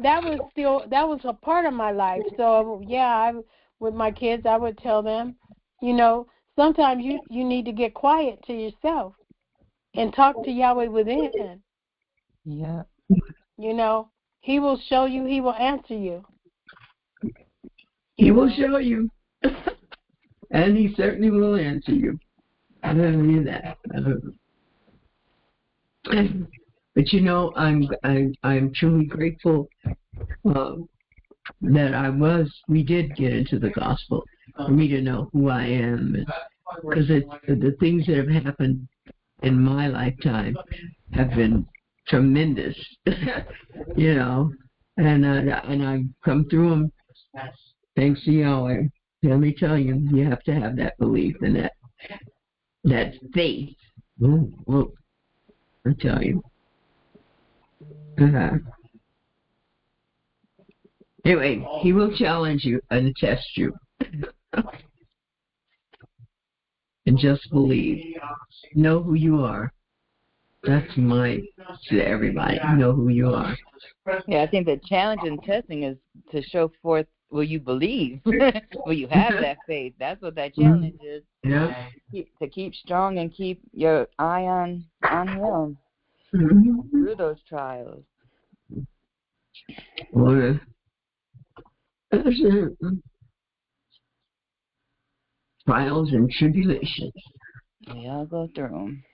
that was a part of my life. So with my kids, I would tell them, you know, sometimes you need to get quiet to yourself and talk to Yahweh within. Yeah. You know, He will show you. He will answer you. He will show you, and He certainly will answer you. I don't mean that. But you know, I'm truly grateful that we did get into the gospel for me to know who I am, because the things that have happened in my lifetime have been tremendous, you know, and I've come through them thanks to Yahweh. Let me tell you, you have to have that belief and that faith. Whoa, I tell you. Anyway, He will challenge you and test you. And just believe. Know who you are. That's to everybody. Know who you are. Yeah, I think the challenge in testing is to show forth, will you believe? Will you have that faith? That's what that challenge is. Yeah. To keep strong and keep your eye on Him through those trials. Well, that's it. trials and tribulations. We all go through them.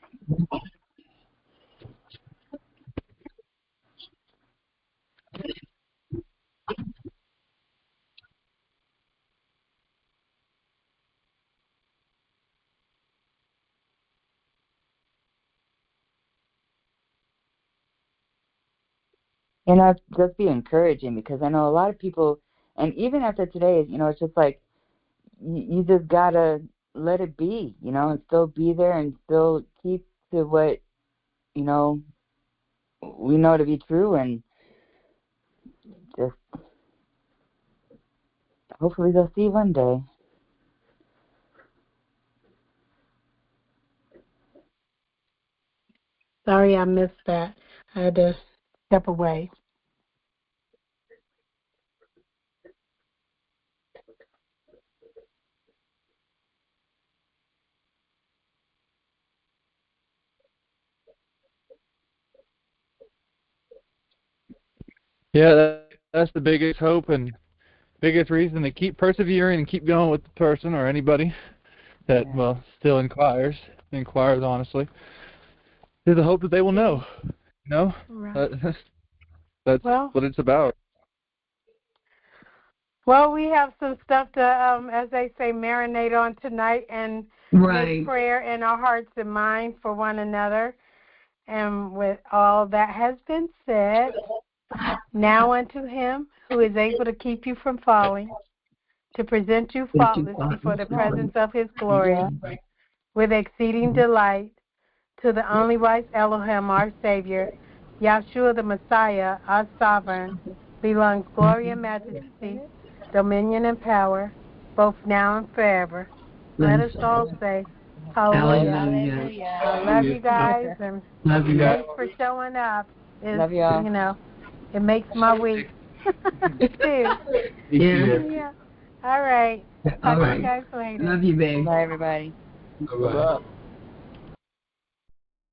Just be encouraging, because I know a lot of people, and even after today, it's just like you just gotta let it be, and still be there and still keep to what we know to be true, and just hopefully they'll see one day. Sorry I missed that. I had to step away. Yeah, that's the biggest hope and biggest reason to keep persevering and keep going with the person or anybody that, still inquires honestly, is the hope that they will know. Right. That's what it's about. Well, we have some stuff to, as they say, marinate on tonight and make prayer in our hearts and minds for one another. And with all that has been said, now unto him who is able to keep you from falling, to present you faultless before the presence of his glory, with exceeding delight, to the only wise Elohim, our Savior, Yahshua the Messiah, our Sovereign, belongs glory and majesty, dominion and power, both now and forever. Let us all say, hallelujah. Hallelujah. I love you guys, and thanks for showing up. Love y'all. It makes my week, too. Yeah. All right. Talk to you guys later. Love you, babe. Bye, everybody. Bye-bye.